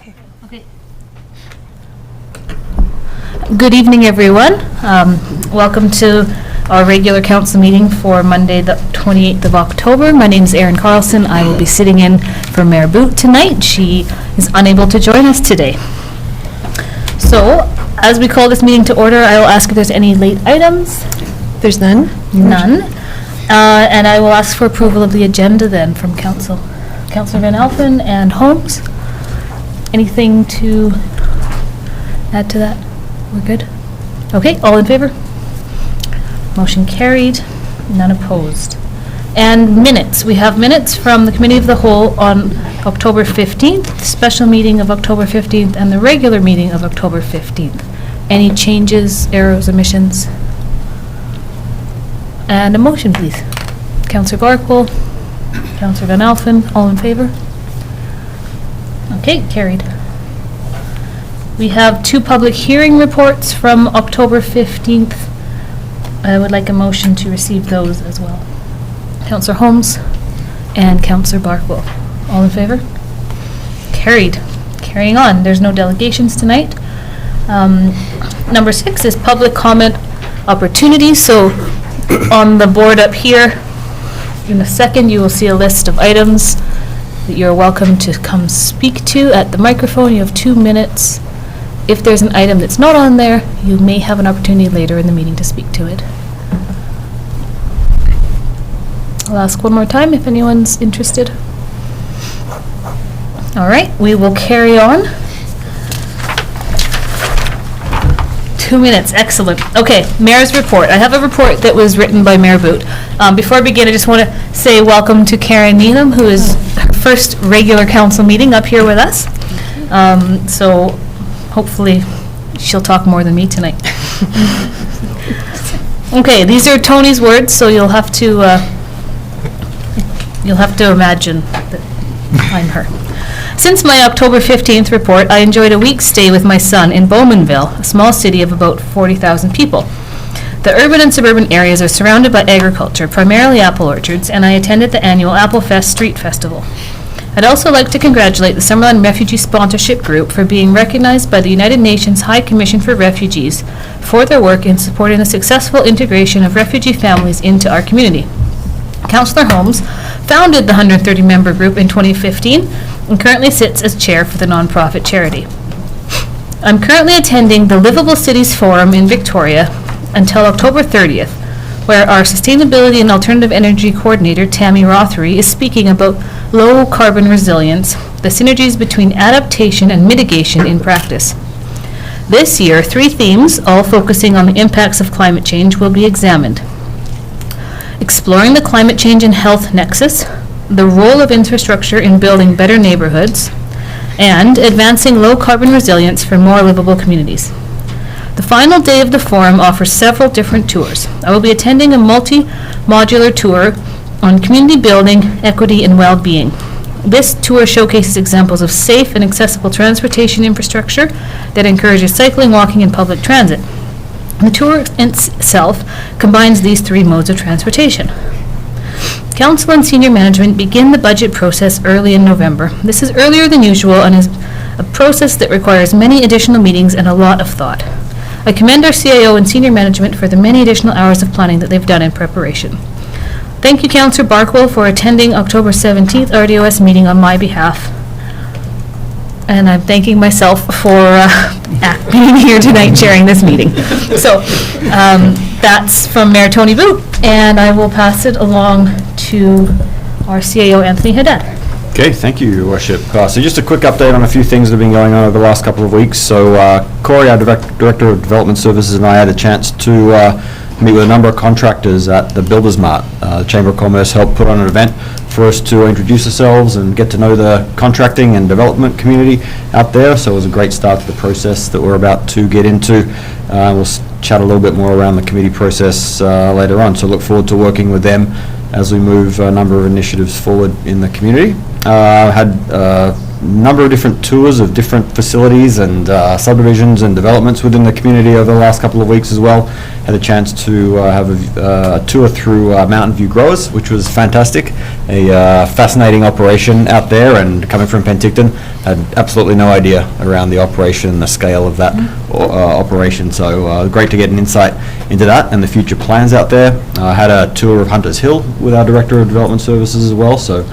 Okay. Good evening, everyone. Welcome to our regular council meeting for Monday, the 28th of October. My name is Erin Carlson. I will be sitting in for Mayor Boot tonight. She is unable to join us today. So, as we call this meeting to order, I will ask if there's any late items. There's none? None. And I will ask for approval of the agenda then from Councillor Van Alphen and Holmes. Anything to add to that? We're good? Okay, all in favor? Motion carried, none opposed. And minutes. We have minutes from the Committee of the Whole on October 15th, the special meeting of October 15th, and the regular meeting of October 15th. Any changes, errors, omissions? And a motion, please. Councillor Barkwell, Councillor Van Alphen, all in favor? Okay, carried. We have two public hearing reports from October 15th. I would like a motion to receive those as well. Councillor Holmes and Councillor Barkwell. All in favor? Carried. Carrying on. There's no delegations tonight. Number 6 is public comment opportunities. So on the board up here, in a second, you will see a list of items that you're welcome to come speak to at the microphone. You have 2 minutes. If there's an item that's not on there, you may have an opportunity later in the meeting to speak to it. I'll ask one more time if anyone's interested. All right, we will carry on. 2 minutes, excellent. Okay, Mayor's report. I have a report that was written by Mayor Boot. Before I begin, I just want to say welcome to Karen Needham, who is her first regular council meeting up here with us. So hopefully she'll talk more than me tonight. Okay, these are Tony's words, so you'll have to imagine that I'm her. Since my October 15th report, I enjoyed a week's stay with my son in Bowmanville, a small city of about 40,000 people. The urban and suburban areas are surrounded by agriculture, primarily apple orchards, and I attended the annual Apple Fest Street Festival. I'd also like to congratulate the Summerland Refugee Sponsorship Group for being recognized by the United Nations High Commission for Refugees for their work in supporting the successful integration of refugee families into our community. Councillor Holmes founded the 130-member group in 2015 and currently sits as chair for the nonprofit charity. I'm currently attending the Livable Cities Forum in Victoria until October 30th, where our Sustainability and Alternative Energy Coordinator, Tammy Rothery, is speaking about low carbon resilience, the synergies between adaptation and mitigation in practice. This year, 3 themes, all focusing on the impacts of climate change, will be examined. Exploring the climate change and health nexus, the role of infrastructure in building better neighborhoods, and advancing low carbon resilience for more livable communities. The final day of the forum offers several different tours. I will be attending a multi-modular tour on community building, equity, and well-being. This tour showcases examples of safe and accessible transportation infrastructure that encourages cycling, walking, and public transit. The tour itself combines these 3 modes of transportation. Council and senior management begin the budget process early in November. This is earlier than usual and is a process that requires many additional meetings and a lot of thought. I commend our CIO and senior management for the many additional hours of planning that they've done in preparation. Thank you, Councillor Barkwell, for attending October 17th RDOS meeting on my behalf. And I'm thanking myself for being here tonight chairing this meeting. So that's from Mayor Tony Boot, and I will pass it along to our CAO, Anthony Haddad. Okay, thank you, Your Worship. So just a quick update on a few things that have been going on over the last couple of weeks. So Corey, our Director of Development Services, and I had a chance to meet with a number of contractors at the Builders Mart. The Chamber of Commerce helped put on an event for us to introduce ourselves and get to know the contracting and development community out there. So it was a great start to the process that we're about to get into. We'll chat a little bit more around the committee process later on. So look forward to working with them as we move a number of initiatives forward in the community. I had number of different tours of different facilities and subdivisions and developments within the community over the last couple of weeks as well. Had a chance to have a tour through Mountain View Growers, which was fantastic. A fascinating operation out there, and coming from Penticton, had absolutely no idea around the operation and the scale of that operation. So great to get an insight into that and the future plans out there. Had a tour of Hunters Hill with our Director of Development Services as well, so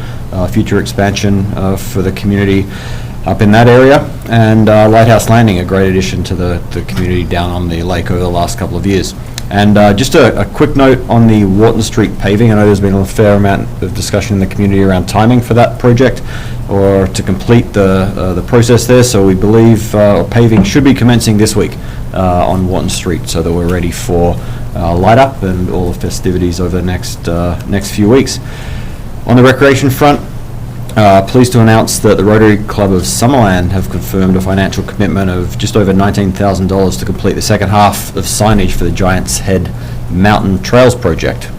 future expansion for the community up in that area. And Lighthouse Landing, a great addition to the community down on the lake over the last couple of years. And just a quick note on the Wharton Street paving. I know there's been a fair amount of discussion in the community around timing for that project, or to complete the process there. So we believe paving should be commencing this week on Wharton Street, so that we're ready for light up and all the festivities over the next few weeks. On the recreation front, pleased to announce that the Rotary Club of Summerland have confirmed a financial commitment of just over $19,000 to complete the second half of signage for the Giants Head Mountain Trails project,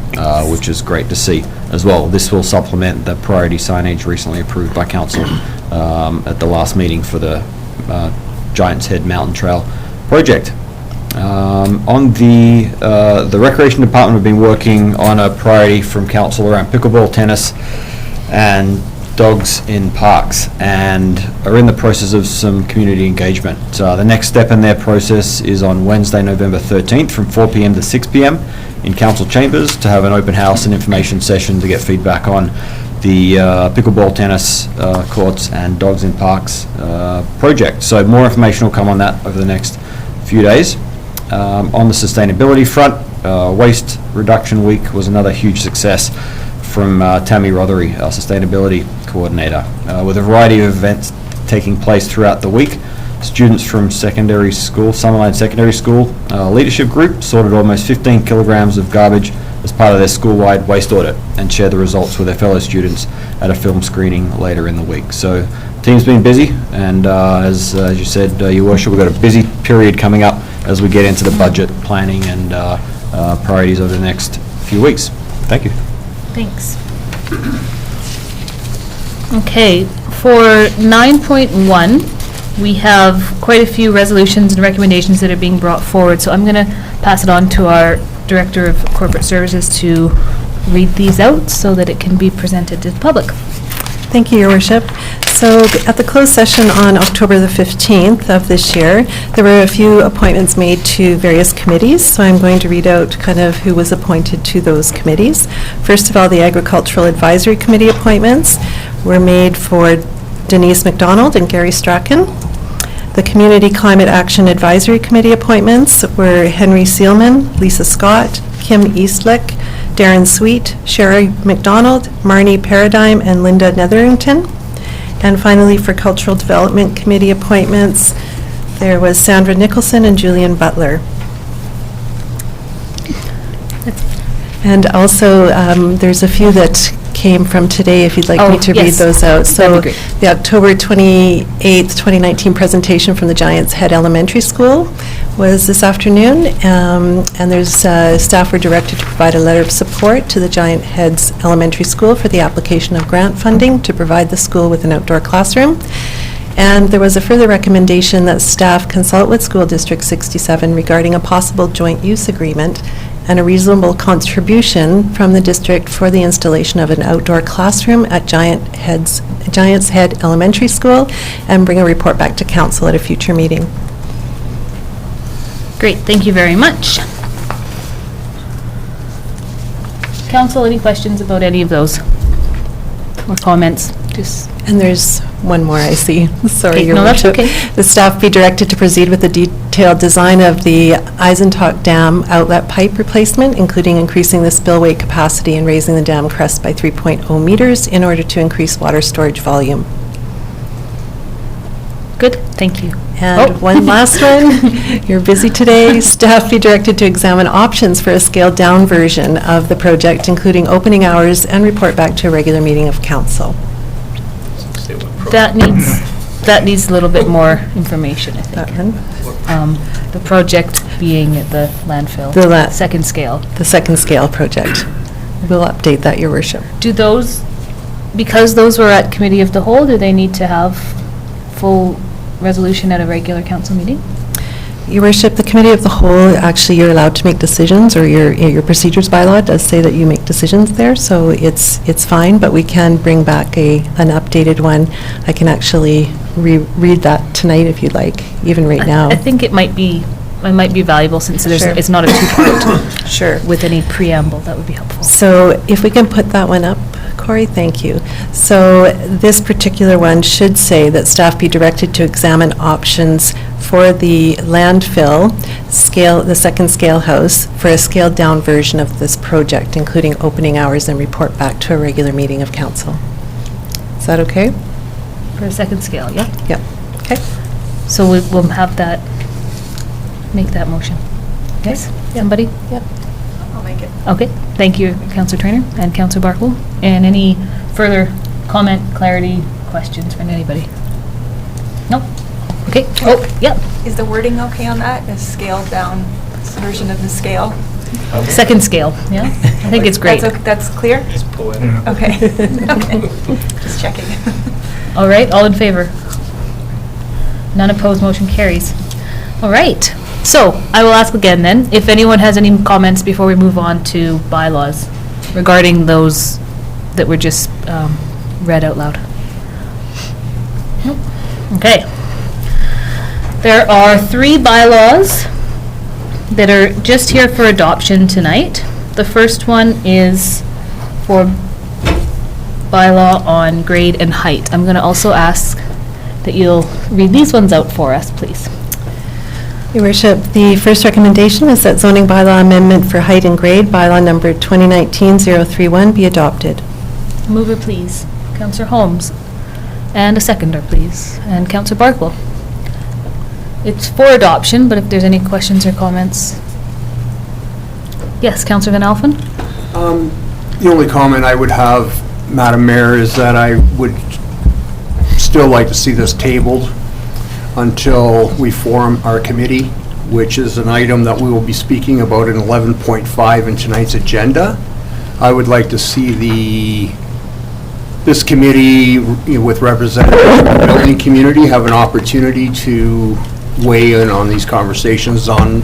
which is great to see as well. This will supplement the priority signage recently approved by Council at the last meeting for the Giants Head Mountain Trail project. On the Recreation Department, have been working on a priority from Council around pickleball, tennis, and dogs in parks, and are in the process of some community engagement. The next step in their process is on Wednesday, November 13th from 4 p.m. to 6 p.m. in Council Chambers to have an open house and information session to get feedback on the pickleball, tennis courts and dogs in parks project. So more information will come on that over the next few days. On the sustainability front, Waste Reduction Week was another huge success from Tammy Rothery, our sustainability coordinator, with a variety of events taking place throughout the week. Students from secondary school, Summerland Secondary School leadership group sorted almost 15 kilograms of garbage as part of their school-wide waste audit and shared the results with their fellow students at a film screening later in the week. So the team's been busy, and as you said, Your Worship, we've got a busy period coming up as we get into the budget planning and priorities over the next few weeks. Thank you. Thanks. Okay, for 9.1, we have quite a few resolutions and recommendations that are being brought forward, so I'm going to pass it on to our Director of Corporate Services to read these out so that it can be presented to the public. Thank you, Your Worship. So at the closed session on October the 15th of this year, there were a few appointments made to various committees. So I'm going to read out kind of who was appointed to those committees. First of all, the Agricultural Advisory Committee appointments were made for Denise McDonald and Gary Strachan. The Community Climate Action Advisory Committee appointments were Henry Seelman, Lisa Scott, Kim Eastlick, Darren Sweet, Sherry McDonald, Marnie Paradigm, and Linda Netherington. And finally, for Cultural Development Committee appointments, there was Sandra Nicholson and Julian Butler. And also, there's a few that came from today, if you'd like me to read those out. So the October 28th, 2019 presentation from the Giants Head Elementary School was this afternoon, and there's staff were directed to provide a letter of support to the Giant Heads Elementary School for the application of grant funding to provide the school with an outdoor classroom. And there was a further recommendation that staff consult with School District 67 regarding a possible joint use agreement and a reasonable contribution from the district for the installation of an outdoor classroom at Giants Head Elementary School, and bring a report back to council at a future meeting. Great, thank you very much. Council, any questions about any of those? Or comments? And there's one more, I see. Sorry, Your that's Worship. okay. The staff be directed to proceed with the detailed design of the Eisentalk Dam outlet pipe replacement, including increasing the spillway capacity and raising the dam crest by 3.0 meters in order to increase water storage volume. Good, thank you. And one last one. You're busy today. Staff be directed to examine options for a scaled-down version of the project, including opening hours, and report back to a regular meeting of council. That needs a little bit more information, I think. That one. The project being at the landfill. Second scale. The second scale project. We'll update that, Your Worship. Do those, because those were at Committee of the Whole, do they need to have full resolution at a regular council meeting? Your worship, the committee of the whole, actually, you're allowed to make decisions, or your procedures bylaw does say that you make decisions there, so it's fine, but we can bring back an updated one. I can actually reread that tonight if you'd like, even right now. I think it might be valuable since Sure. it's not a two-part. Sure. With any preamble, that would be helpful. So if we can put that one up, Corey, thank you. So this particular one should say that staff be directed to examine options for the landfill scale, the second scale house, for a scaled-down version of this project, including opening hours, and report back to a regular meeting of council. Is that okay? For a second scale, yeah? Yep. Okay. So we'll have that, make that motion. Yes? Somebody? Yep. I'll make it. Okay, thank you, Councillor Trainer and Councillor Barkle. And any further comment, clarity, questions from anybody? Nope. Okay, oh, yep. Is the wording okay on that? A scaled down version of the scale? Second scale, yeah? I think it's great. That's clear? It's poetic. Okay. Okay. Just checking. All right, all in favor? None opposed, motion carries. All right, so I will ask again then, if anyone has any comments before we move on to bylaws regarding those that were just read out loud. Nope. Okay. There are 3 bylaws that are just here for adoption tonight. The first one is for bylaw on grade and height. I'm going to also ask that you'll read these ones out for us, please. Your worship, the first recommendation is that zoning bylaw amendment for height and grade, bylaw number 2019-031, be adopted. Mover, please. Councillor Holmes. And a seconder, please. And Councillor Barkwell. It's for adoption, but if there's any questions or comments. Yes, Councillor Van Alphen? The only comment I would have, Madam Mayor, is that I would still like to see this tabled until we form our committee, which is an item that we will be speaking about in 11.5 in tonight's agenda. I would like to see this committee, with representatives from the building community, have an opportunity to weigh in on these conversations on,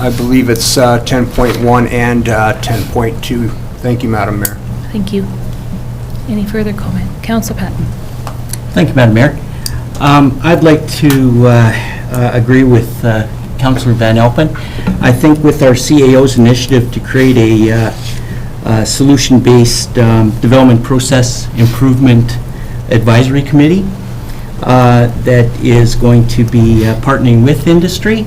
I believe it's 10.1 and 10.2. Thank you, Madam Mayor. Thank you. Any further comment? Councillor Patton. Thank you, Madam Mayor. I'd like to agree with Councillor Van Alpen. I think with our CAO's initiative to create a solution-based development process improvement advisory committee that is going to be partnering with industry,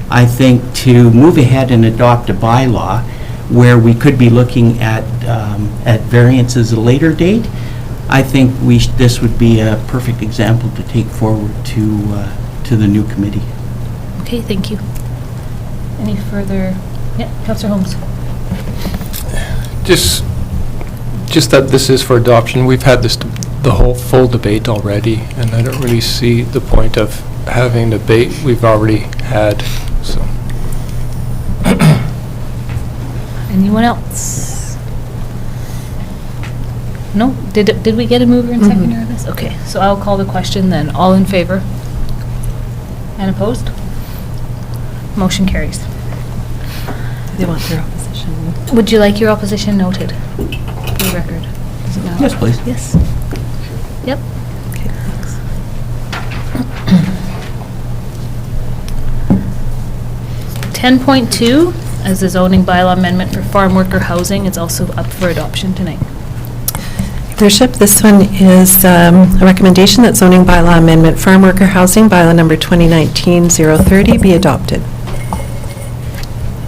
I think to move ahead and adopt a bylaw where we could be looking at variances at a later date, I think this would be a perfect example to take forward to the new committee. Okay, thank you. Any further? Yeah, Councillor Holmes. Just that this is for adoption. We've had the whole full debate already, and I don't really see the point of having debate we've already had, so. Anyone else? No? Did we get a mover and seconder on this? Okay, so I'll call the question then. All in favor? And opposed? Motion carries. They want their opposition. Would you like your opposition noted for the record? Does it matter? Yes, please. Yes. Yep. Okay, thanks. 10.2, as the zoning bylaw amendment for farm worker housing, is also up for adoption tonight. Your Worship, this one is a recommendation that zoning bylaw amendment farm worker housing, bylaw number 2019-030, be adopted.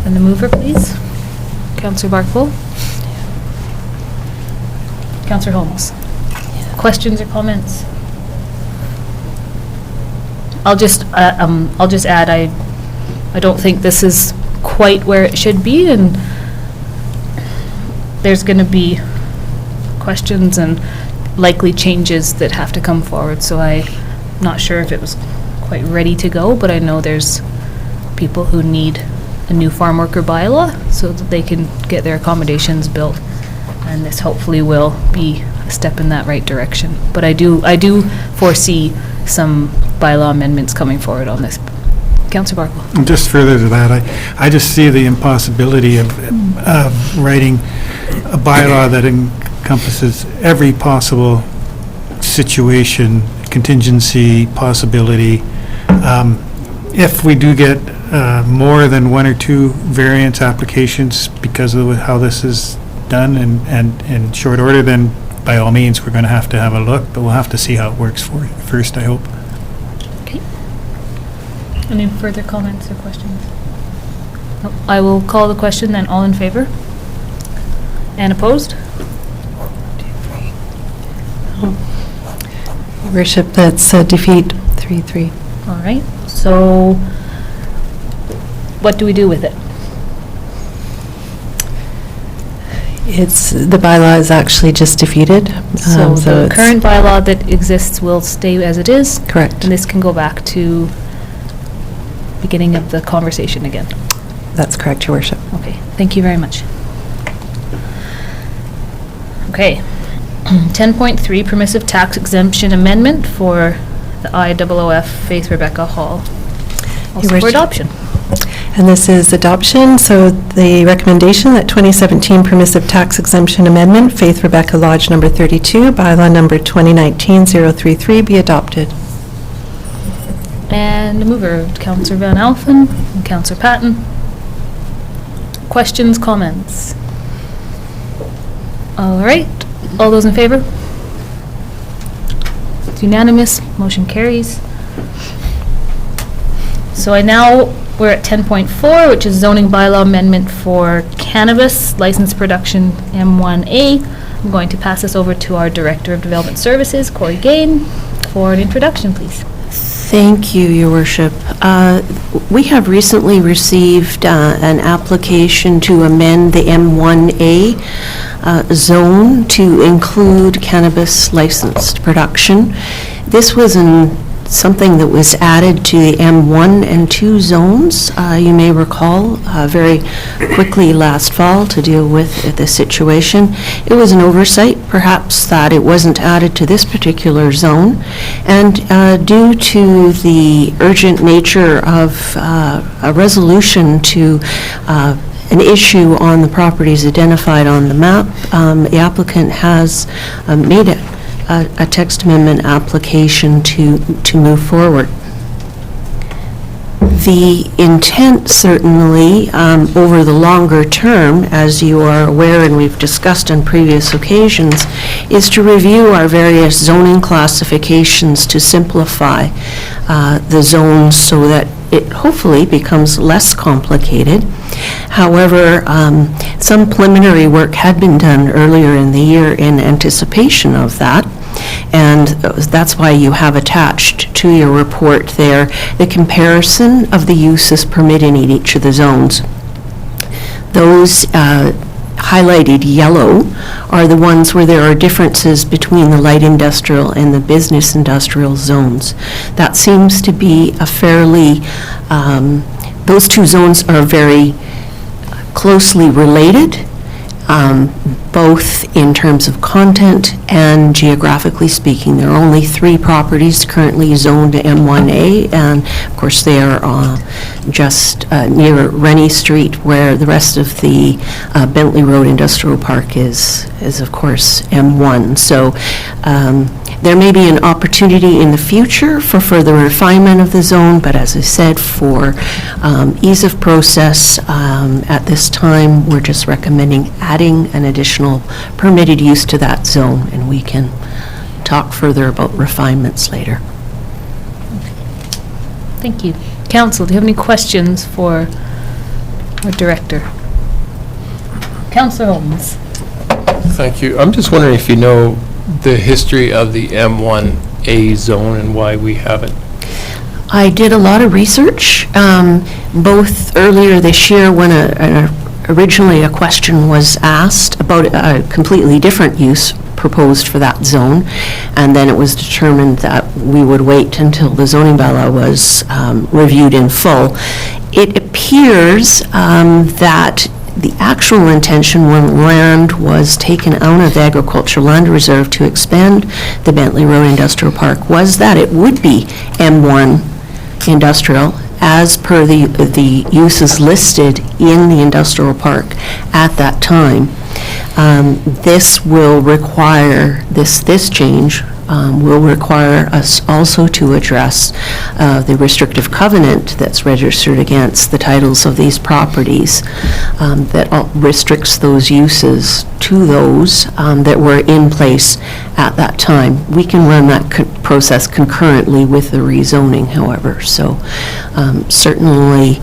And the mover, please. Councillor Barkville. Councillor Holmes. Questions or comments? I'll just add, I don't think this is quite where it should be, and there's going to be questions and likely changes that have to come forward, so I'm not sure if it was quite ready to go, but I know there's people who need a new farm worker bylaw so that they can get their accommodations built, and this hopefully will be a step in that right direction. But I do foresee some bylaw amendments coming forward on this. Councillor Barkle. And just further to that, I just see the impossibility of writing a bylaw that encompasses every possible situation, contingency, possibility. If we do get more than one or two variance applications because of how this is done and in short order, then by all means, we're going to have a look, but we'll have to see how it works first, I hope. Okay. Any further comments or questions? Nope. I will call the question then. All in favor? And opposed? Your Worship, that's defeat 3-3. All right. So what do we do with it? The bylaw is actually just defeated. So the it's- current bylaw that exists will stay as it is? Correct. And this can go back to beginning of the conversation again? That's correct, Your Worship. Okay, thank you very much. Okay, 10.3 permissive tax exemption amendment for the IOOF Faith Rebecca Hall. Also for Worship. adoption. And this is adoption, so the recommendation that 2017 permissive tax exemption amendment, Faith Rebecca Lodge number 32, bylaw number 2019-033 be adopted. And the mover, Councillor Van Alphen and Councillor Patton. Questions, comments? All right, all those in favor? It's unanimous, motion carries. So we're at 10.4, which is zoning bylaw amendment for cannabis license production M1A. I'm going to pass this over to our Director of Development Services, Corey Gain, for an introduction, please. Thank you, Your Worship. We have recently received an application to amend the M1A zone to include cannabis licensed production. This was something that was added to the M1 and 2 zones, you may recall, very quickly last fall to deal with the situation. It was an oversight, perhaps, that it wasn't added to this particular zone. And due to the urgent nature of a resolution to an issue on the properties identified on the map, the applicant has made a text amendment application to move forward. The intent, certainly, over the longer term, as you are aware and we've discussed on previous occasions, is to review our various zoning classifications to simplify the zones so that it hopefully becomes less complicated. However, some preliminary work had been done earlier in the year in anticipation of that, and that's why you have attached to your report there the comparison of the uses permitted in each of the zones. Those highlighted yellow are the ones where there are differences between the light industrial and the business industrial zones. That seems to be a fairly, those two zones are very closely related, both in terms of content and geographically speaking. There are only 3 properties currently zoned to M1A, and of course they are just near Rennie Street, where the rest of the Bentley Road Industrial Park is of course M1. So there may be an opportunity in the future for further refinement of the zone, but as I said, for ease of process, at this time, we're just recommending adding an additional permitted use to that zone, and we can talk further about refinements later. Thank you. Council, do you have any questions for our Director? Councillor Holmes. Thank you. I'm just wondering if you know the history of the M1A zone and why we have it. I did a lot of research, both earlier this year when originally a question was asked about a completely different use proposed for that zone, and then it was determined that we would wait until the zoning bylaw was reviewed in full. It appears that The actual intention when land was taken out of the agricultural land reserve to expand the Bentley Road Industrial Park was that it would be M1 industrial as per the uses listed in the industrial park at that time. This will require, this change will require us also to address the restrictive covenant that's registered against the titles of these properties that restricts those uses to those that were in place at that time. We can run that process concurrently with the rezoning, however. So certainly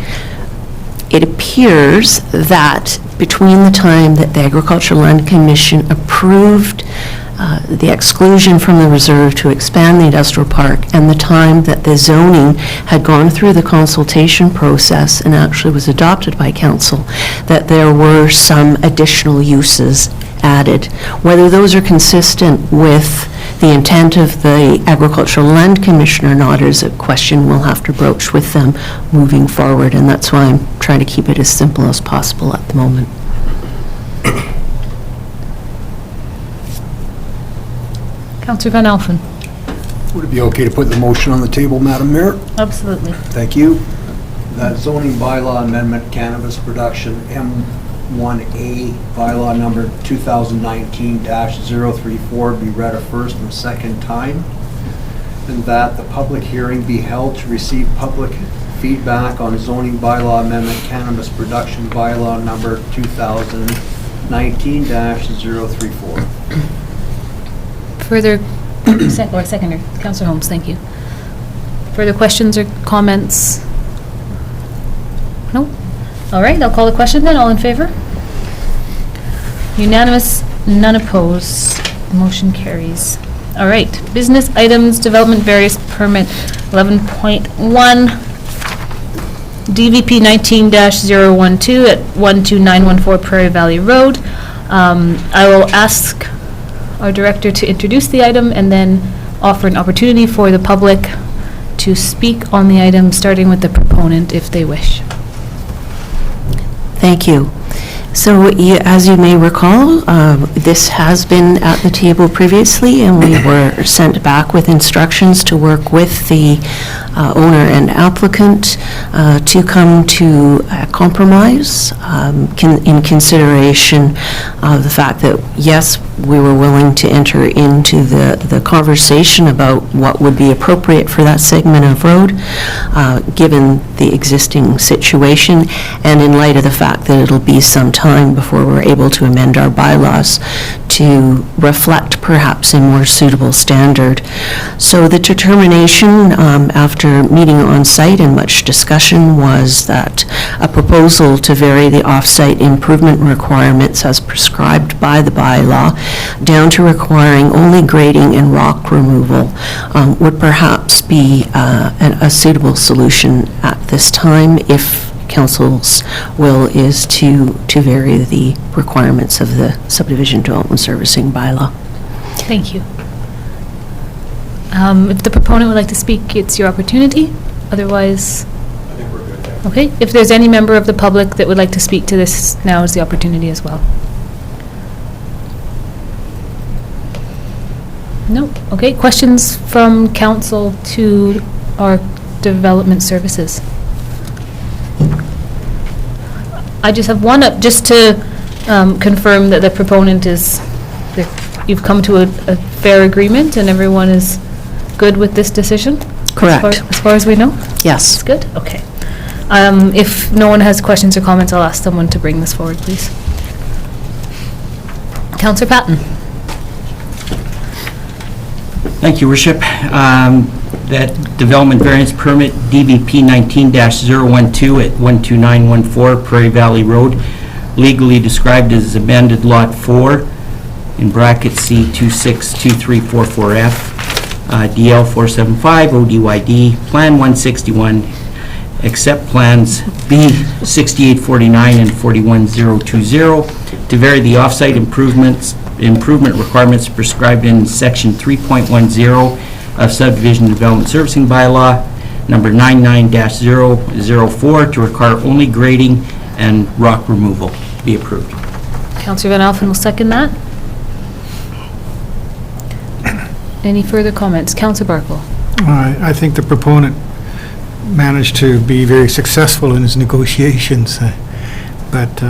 it appears that between the time that the Agricultural Land Commission approved the exclusion from the reserve to expand the industrial park and the time that the zoning had gone through the consultation process and actually was adopted by council, that there were some additional uses added. Whether those are consistent with the intent of the Agricultural Land Commission or not is a question we'll have to broach with them moving forward, and that's why I'm trying to keep it as simple as possible at the moment. Councillor Van Alphen. Would it be okay to put the motion on the table, Madam Mayor? Absolutely. Thank you. That zoning bylaw amendment, cannabis production, M1A, bylaw number 2019-034 be read a first and second time, and that the public hearing be held to receive public feedback on zoning bylaw amendment, cannabis production, bylaw number 2019-034. Further, seconder, Councillor Holmes, thank you. Further questions or comments? No? All right, I'll call the question then. All in favor? Unanimous, none opposed. Motion carries. All right, business items, development various permit 11.1, DVP 19-012 at 12914 Prairie Valley Road. I will ask our director to introduce the item and then offer an opportunity for the public to speak on the item, starting with the proponent if they wish. Thank you. So as you may recall, this has been at the table previously, and we were sent back with instructions to work with the owner and applicant to come to a compromise in consideration of the fact that, yes, we were willing to enter into the conversation about what would be appropriate for that segment of road, given the existing situation, and in light of the fact that it'll be some time before we're able to amend our bylaws to reflect perhaps a more suitable standard. So the determination after meeting on site and much discussion was that a proposal to vary the off-site improvement requirements as prescribed by the bylaw down to requiring only grading and rock removal would perhaps be a suitable solution at this time if Council's will is to vary the requirements of the subdivision development servicing bylaw. Thank you. If the proponent would like to speak, it's your opportunity. Otherwise, I think we're good there. Okay. If there's any member of the public that would like to speak to this, now is the opportunity as well. No. Okay. Questions from council to our development services? I just have one up, just to confirm that the proponent is, that you've come to a fair agreement and everyone is good with this decision? Correct. As far as we know? Yes. It's good? Okay. If no one has questions or comments, I'll ask someone to bring this forward, please. Councillor Patton. Thank you, Worship. That development variance permit, DVP 19-012 at 12914 Prairie Valley Road, legally described as amended Lot 4, in brackets C262344F, DL 475, ODYD, Plan 161, except Plans B 6849 and 41020, to vary the off-site improvement requirements prescribed in Section 3.10 of Subdivision Development Servicing Bylaw number 99-004 to require only grading and rock removal be approved. Councillor Van Alphen will second that. Any further comments? Councillor Barkville. I think the proponent managed to be very successful in his negotiations, but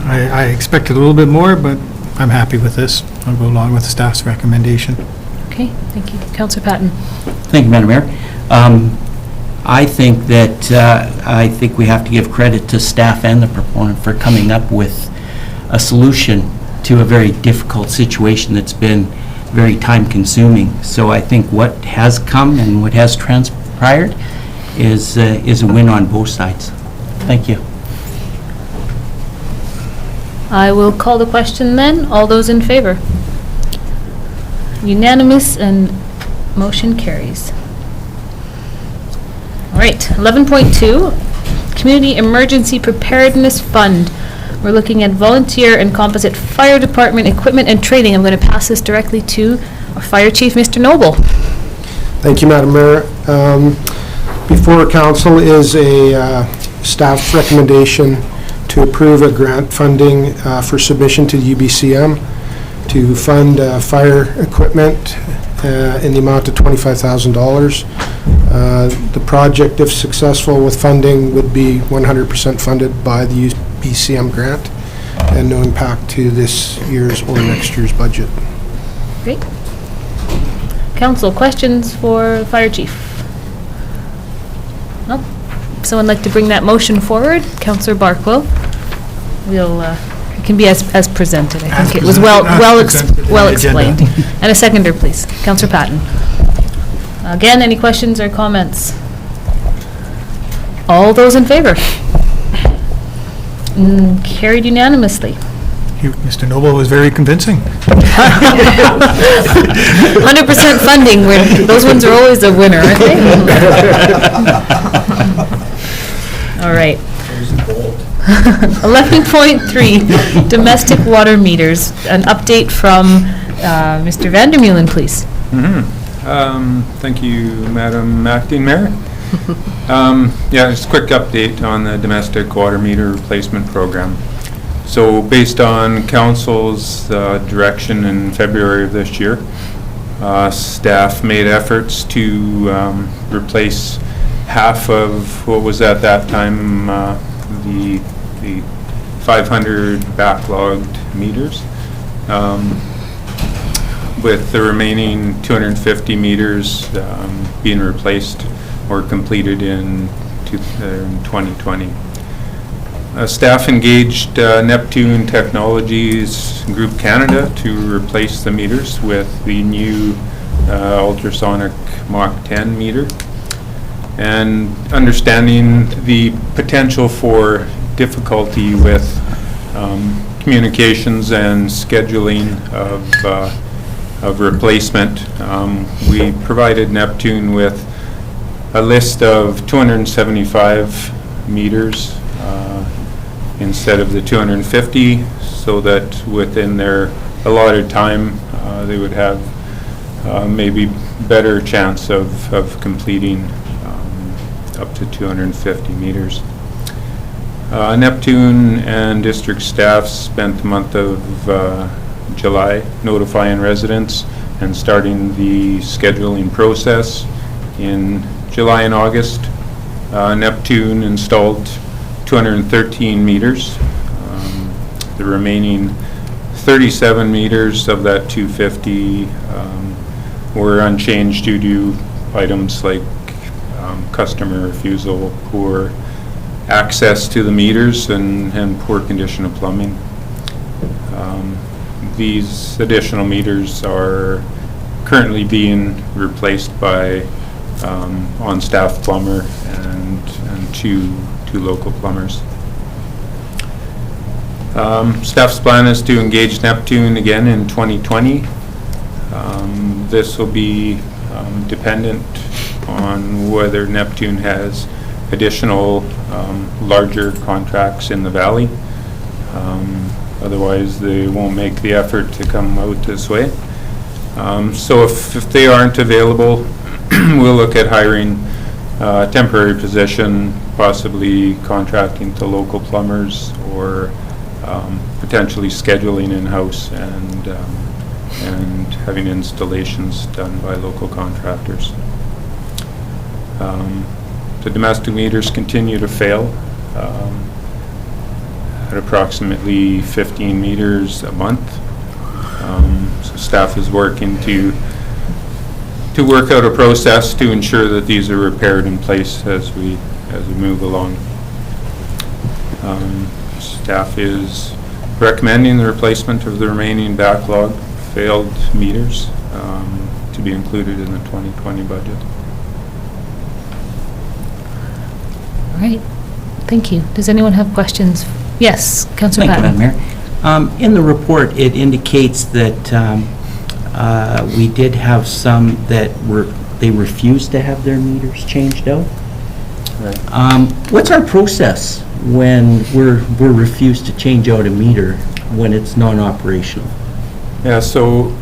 I expected a little bit more, but I'm happy with this. I'll go along with the staff's recommendation. Okay, thank you. Councillor Patton. Thank you, Madam Mayor. I think we have to give credit to staff and the proponent for coming up with a solution to a very difficult situation that's been very time-consuming. So I think what has come and what has transpired is a win on both sides. Thank you. I will call the question then. All those in favor? Unanimous and motion carries. All right, 11.2, Community Emergency Preparedness Fund. We're looking at volunteer and composite fire department equipment and training. I'm going to pass this directly to our fire chief, Mr. Noble. Thank you, Madam Mayor. Before council is a staff recommendation to approve a grant funding for submission to the UBCM to fund fire equipment in the amount of $25,000. The project, if successful with funding, would be 100% funded by the UBCM grant and no impact to this year's or next year's budget. Great. Council, questions for the fire chief? No? Someone like to bring that motion forward? Councillor Barkville. We'll, it can be as presented. I think it was well explained. And a seconder, please. Councillor Patton. Again, any questions or comments? All those in favor? Carried unanimously. Mr. Noble was very convincing. 100% funding, those ones are always a winner, aren't they? All right. 11.3, domestic water meters. An update from Mr. Vandermeulen, please. Thank you, Madam Acting Mayor. Yeah, just a quick update on the domestic water meter replacement program. So based on council's direction in February of this year, staff made efforts to replace half of what was at that time the 500 backlogged meters, with the remaining 250 meters being replaced or completed in 2020. Staff engaged Neptune Technologies Group Canada to replace the meters with the new ultrasonic Mach 10 meter. And understanding the potential for difficulty with communications and scheduling of replacement, we provided Neptune with a list of 275 meters instead of the 250, so that within their allotted time they would have maybe better chance of completing up to 250 meters. Neptune and district staff spent the month of July notifying residents and starting the scheduling process. In July and August, Neptune installed 213 meters. The remaining 37 meters of that 250 were unchanged due to items like customer refusal, poor access to the meters, and poor condition of plumbing. These additional meters are currently being replaced by on-staff plumber and two local plumbers. Staff's plan is to engage Neptune again in 2020. This will be dependent on whether Neptune has additional larger contracts in the valley. Otherwise, they won't make the effort to come out this way. So if they aren't available, we'll look at hiring temporary position, possibly contracting to local plumbers or potentially scheduling in-house and having installations done by local contractors. The domestic meters continue to fail at approximately 15 meters a month. So staff is working to work out a process to ensure that these are repaired in place as we move along. Staff is recommending the replacement of the remaining backlog failed meters to be included in the 2020 budget. All right, thank you. Does anyone have questions? Yes, Councillor Thank you, Patton. Madam Mayor. In the report, it indicates that we did have some that they refused to have their meters changed out. Right. What's our process when we're refused to change out a meter when it's non-operational? Yeah, so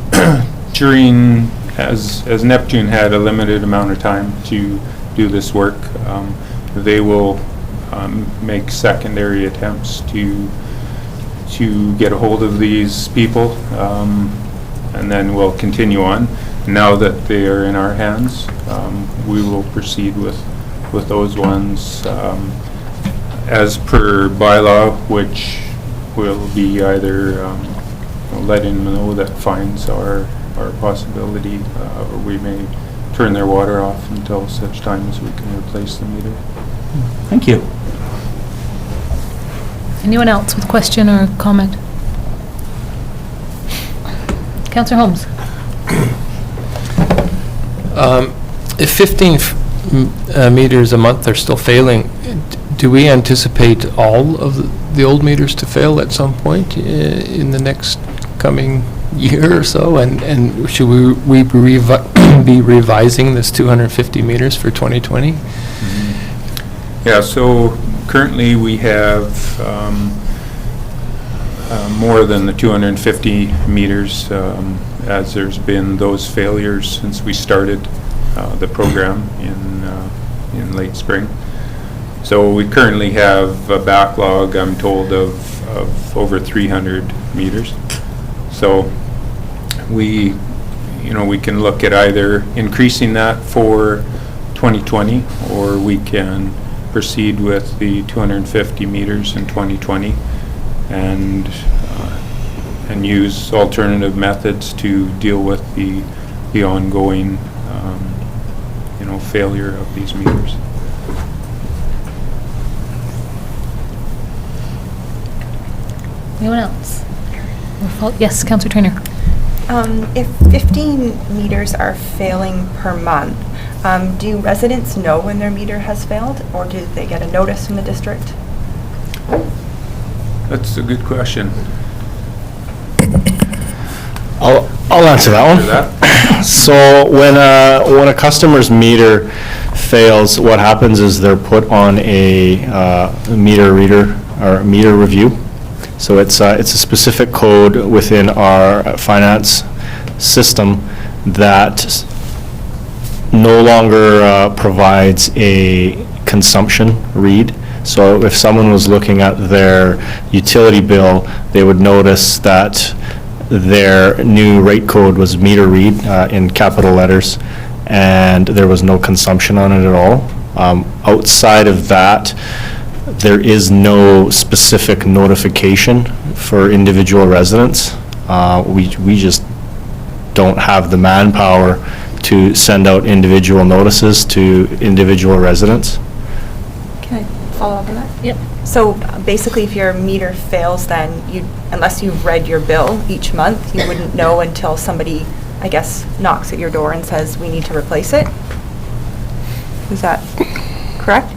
during, as Neptune had a limited amount of time to do this work, they will make secondary attempts to get a hold of these people, and then we'll continue on. Now that they are in our hands, we will proceed with those ones as per bylaw, which will be either letting them know that fines are a possibility, or we may turn their water off until such time as we can replace the meter. Thank you. Anyone else with a question or comment? Councillor Holmes. If 15 meters a month are still failing, do we anticipate all of the old meters to fail at some point in the next coming year or so? And should we be revising this 250 meters for 2020? Yeah, so currently we have more than the 250 meters as there's been those failures since we started the program in late spring. So we currently have a backlog, I'm told, of over 300 meters. So we can look at either increasing that for 2020, or we can proceed with the 250 meters in 2020 and use alternative methods to deal with the ongoing failure of these meters. Anyone else? Yes, Councillor Turner. If 15 meters are failing per month, do residents know when their meter has failed, or do they get a notice from the district? That's a good question. I'll answer that one. So when a customer's meter fails, what happens is they're put on a meter reader or meter review. So it's a specific code within our finance system that no longer provides a consumption read. So if someone was looking at their utility bill, they would notice that their new rate code was meter read in capital letters, and there was no consumption on it at all. Outside of that, there is no specific notification for individual residents. We just don't have the manpower to send out individual notices to individual residents. Can I follow up on that? Yep. So basically, if your meter fails, then unless you've read your bill each month, you wouldn't know until somebody, I guess, knocks at your door and says, we need to replace it? Is that correct?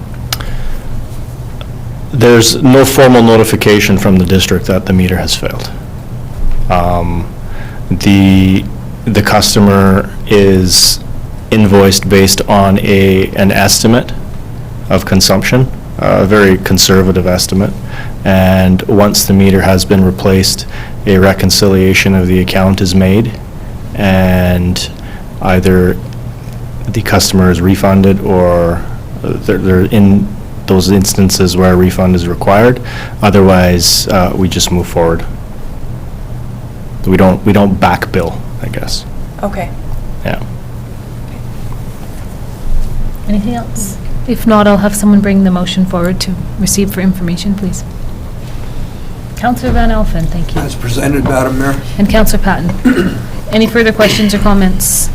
There's no formal notification from the district that the meter has failed. The customer is invoiced based on an estimate of consumption, a very conservative estimate, and once the meter has been replaced, a reconciliation of the account is made, and either the customer is refunded or they're in those instances where a refund is required. Otherwise, we just move forward. We don't back bill, I guess. Okay. Yeah. Anything else? If not, I'll have someone bring the motion forward to receive for information, please. Councillor Van Elfen, thank you. As presented, Madam Mayor. And Councillor Patton. Any further questions or comments?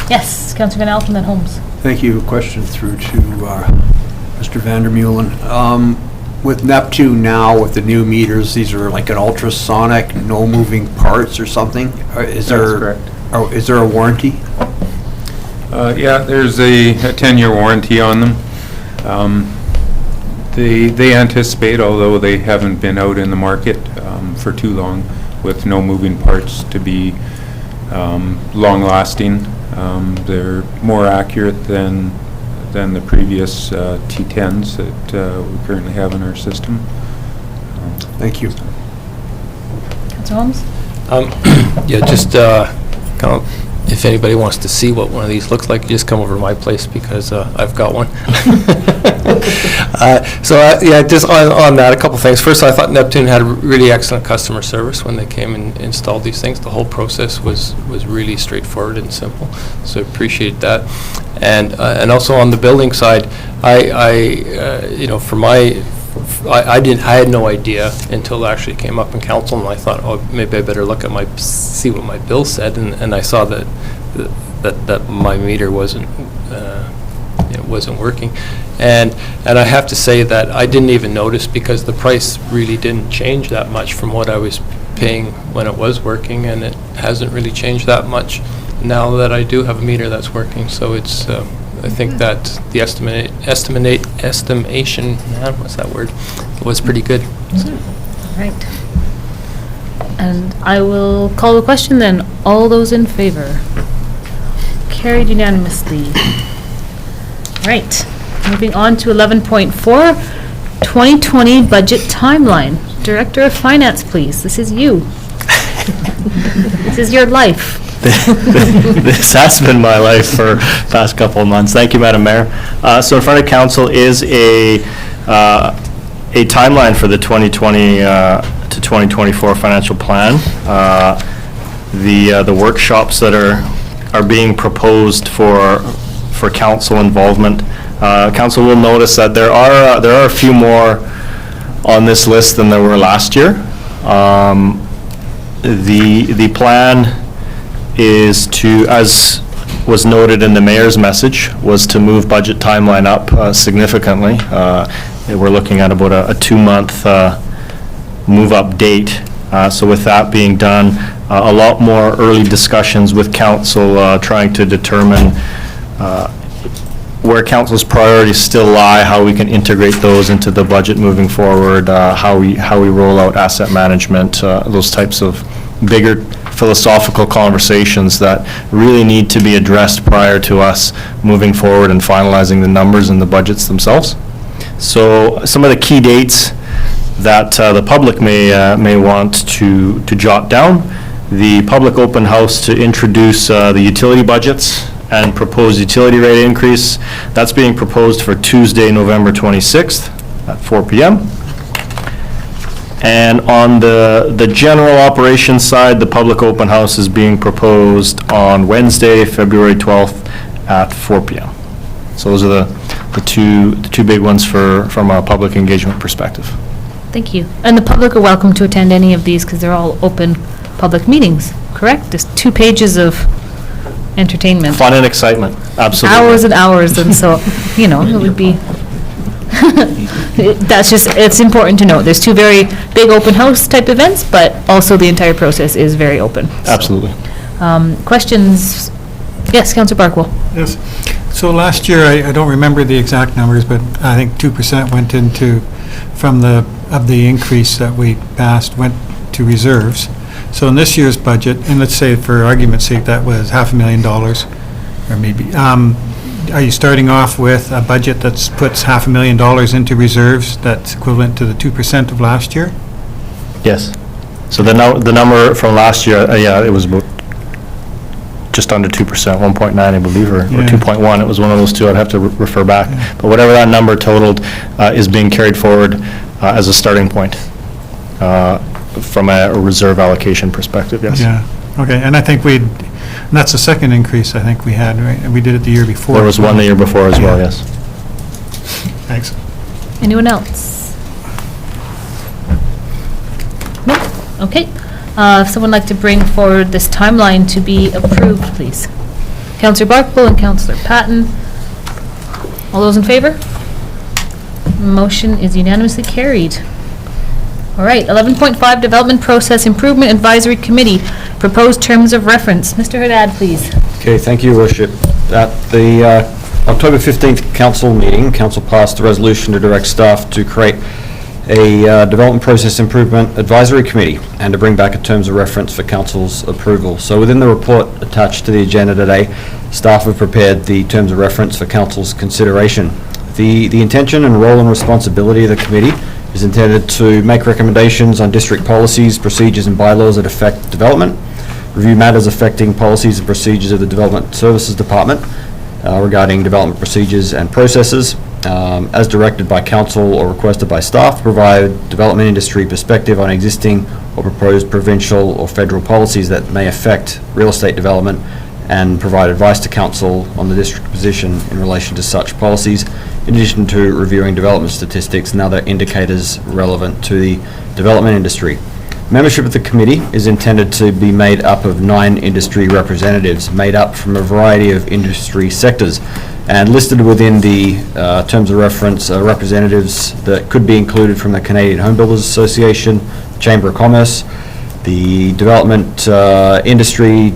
Yes, Councillor Van Elfen, then Holmes. Thank you. Question through to Mr. Vandermeulen. With Neptune now, with the new meters, these are like an ultrasonic, no moving parts or something? Is there? That's correct. Is there a warranty? Yeah, there's a 10-year warranty on them. They anticipate, although they haven't been out in the market for too long, with no moving parts, to be long-lasting. They're more accurate than the previous T10s that we currently have in our system. Thank you. Councillor Holmes? Yeah, just kind of, if anybody wants to see what one of these looks like, you just come over to my place because I've got one. Yeah, just on that, a couple things. First, I thought Neptune had a really excellent customer service when they came and installed these things. The whole process was really straightforward and simple, so appreciate that. And also on the building side, I had no idea until it actually came up in council, and I thought, oh, maybe I better look at see what my bill said, and I saw that my meter wasn't working, and I have to say that I didn't even notice because the price really didn't change that much from what I was paying when it was working, and it hasn't really changed that much now that I do have a meter that's working. So it's I think that the estimation, what's that word, was pretty good. So. Right. And I will call the question then. All those in favor? Carried unanimously. Right. Moving on to 11.4, 2020 budget timeline. Director of Finance, please. This is you. This is your life. This has been my life for the past couple of months. Thank you, Madam Mayor. So in front of council is a timeline for the 2020 to 2024 financial plan. The workshops that are being proposed for council involvement. Council will notice that there are a few more on this list than there were last year. The plan is to, as was noted in the mayor's message, was to move budget timeline up significantly. We're looking at about a 2-month move-up date. So with that being done, a lot more early discussions with council trying to determine where council's priorities still lie, how we can integrate those into the budget moving forward, how we roll out asset management, those types of bigger philosophical conversations that really need to be addressed prior to us moving forward and finalizing the numbers and the budgets themselves. So some of the key dates that the public may want to jot down: the public open house to introduce the utility budgets and proposed utility rate increase. That's being proposed for Tuesday, November 26th at 4 p.m. And on the general operations side, the public open house is being proposed on Wednesday, February 12th at 4 p.m. So those are the two big ones from a public engagement perspective. Thank you. And the public are welcome to attend any of these because they're all open public meetings, correct? Just 2 pages of entertainment. Fun and excitement, absolutely. Hours and hours, and so, it would be, it's important to note. There's 2 very big open house type events, but also the entire process is very open. So, absolutely. Questions? Yes, Councillor Barkwell. Yes. So last year, I don't remember the exact numbers, but I think 2% went into, of the increase that we passed, went to reserves. So in this year's budget, and let's say for argument's sake that was $500,000, or maybe, are you starting off with a budget that puts $500,000 into reserves that's equivalent to the 2% of last year? Yes. So the number from last year, it was about just under 2%, 1.9, I believe, or Yeah. 2.1. It was one of those two. I'd have to refer back. But whatever that number totaled is being carried forward as a starting point from a reserve allocation perspective, yes. Yeah, okay, and I think and that's the second increase I think we had, right? And we did it the year before. There was one the year before as well, yes. Thanks. Anyone else? No? Okay. If someone would like to bring forward this timeline to be approved, please. Councillor Barkpool and Councillor Patton. All those in favor? Motion is unanimously carried. All right, 11.5, Development Process Improvement Advisory Committee, proposed terms of reference. Mr. Haddad, please. Okay, thank you, Your Worship. At the October 15th council meeting, council passed a resolution to direct staff to create a Development Process Improvement Advisory Committee and to bring back a terms of reference for council's approval. So within the report attached to the agenda today, staff have prepared the terms of reference for council's consideration. The intention and role and responsibility of the committee is intended to make recommendations on district policies, procedures and bylaws that affect development, review matters affecting policies and procedures of the Development Services Department regarding development procedures and processes, as directed by council or requested by staff, provide development industry perspective on existing or proposed provincial or federal policies that may affect real estate development, and provide advice to council on the district position in relation to such policies, in addition to reviewing development statistics and other indicators relevant to the development industry. Membership of the committee is intended to be made up of 9 industry representatives, made up from a variety of industry sectors, and listed within the terms of reference representatives that could be included from the Canadian Home Builders Association, Chamber of Commerce, the development industry,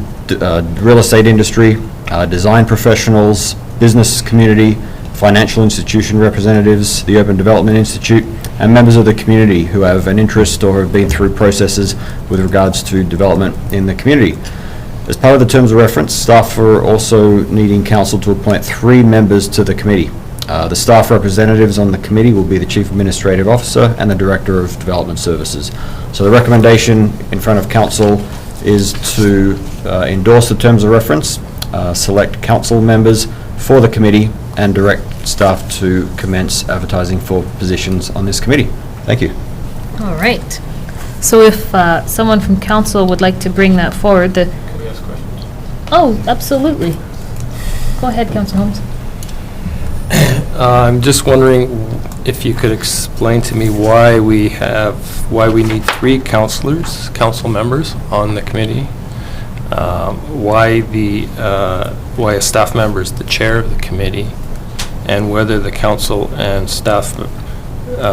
real estate industry, design professionals, business community, financial institution representatives, the Urban Development Institute, and members of the community who have an interest or have been through processes with regards to development in the community. As part of the terms of reference, staff are also needing council to appoint 3 members to the committee. The staff representatives on the committee will be the Chief Administrative Officer and the Director of Development Services. So the recommendation in front of council is to endorse the terms of reference, select council members for the committee, and direct staff to commence advertising for positions on this committee. Thank you. All right. So if someone from council would like to bring that forward, Can we ask questions? Oh, absolutely. Go ahead, Councillor Holmes. I'm just wondering if you could explain to me why we need 3 council members on the committee, why a staff member is the chair of the committee, and whether the council and staff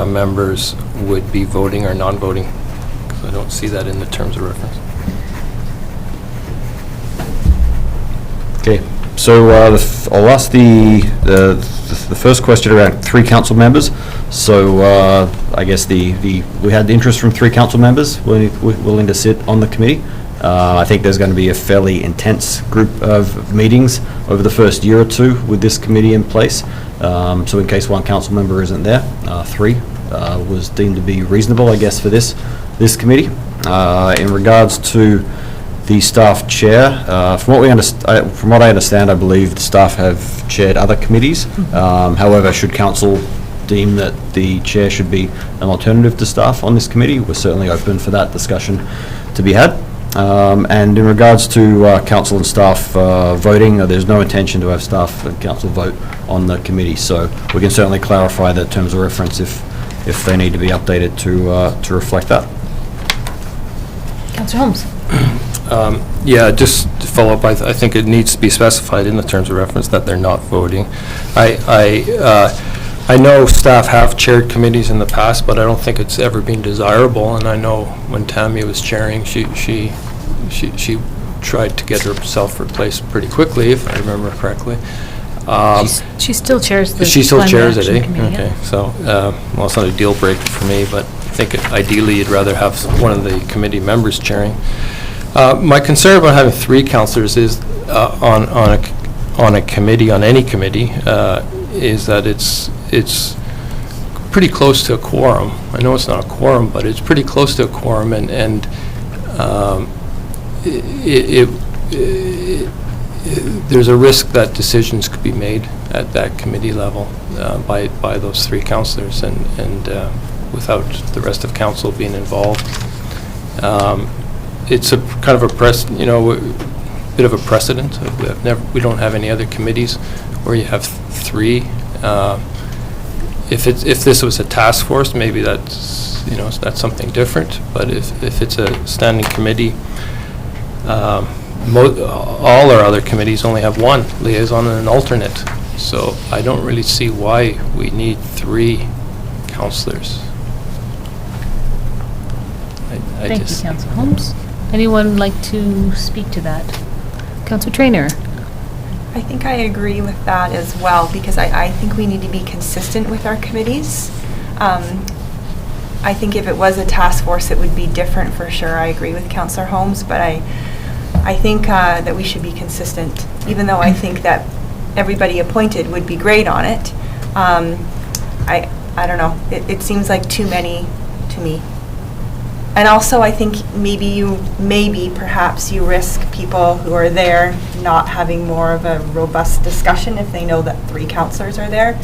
members would be voting or non-voting, because I don't see that in the terms of reference. Okay, so I'll ask the first question around 3 council members. So I guess we had interest from 3 council members willing to sit on the committee. I think there's going to be a fairly intense group of meetings over the first year or 2 with this committee in place. So in case one council member isn't there, 3 was deemed to be reasonable, I guess, for this committee. In regards to the staff chair, from what I understand, I believe the staff have chaired other committees. However, should council deem that the chair should be an alternative to staff on this committee, we're certainly open for that discussion to be had. And in regards to council and staff voting, there's no intention to have staff and council vote on the committee, so we can certainly clarify the terms of reference if they need to be updated to reflect that. Councillor Holmes. Yeah, just to follow up, I think it needs to be specified in the terms of reference that they're not voting. I know staff have chaired committees in the past, but I don't think it's ever been desirable, and I know when Tammy was chairing, she tried to get herself replaced pretty quickly, if I remember correctly. She still chairs the She still Climate chairs it, Action eh? Committee, yeah. Okay, so, well, it's not a deal breaker for me, but I think ideally you'd rather have one of the committee members chairing. My concern about having 3 councillors is on a committee, on any committee, is that it's pretty close to a quorum. I know it's not a quorum, but it's pretty close to a quorum, and there's a risk that decisions could be made at that committee level by those three councillors and without the rest of council being involved. It's a kind of a bit of a precedent. We don't have any other committees where you have three. If this was a task force, maybe that's something different. But if it's a standing committee, all our other committees only have one liaison and an alternate. So I don't really see why we need three councillors. Thank you, Councillor Holmes. Anyone like to speak to that? Councillor Traynor? I think I agree with that as well, because I think we need to be consistent with our committees. I think if it was a task force, it would be different for sure. I agree with Councillor Holmes, but I think that we should be consistent, even though I think that everybody appointed would be great on it. I don't know. It seems like too many to me. And also, I think perhaps you risk people who are there not having more of a robust discussion if they know that three councillors are there,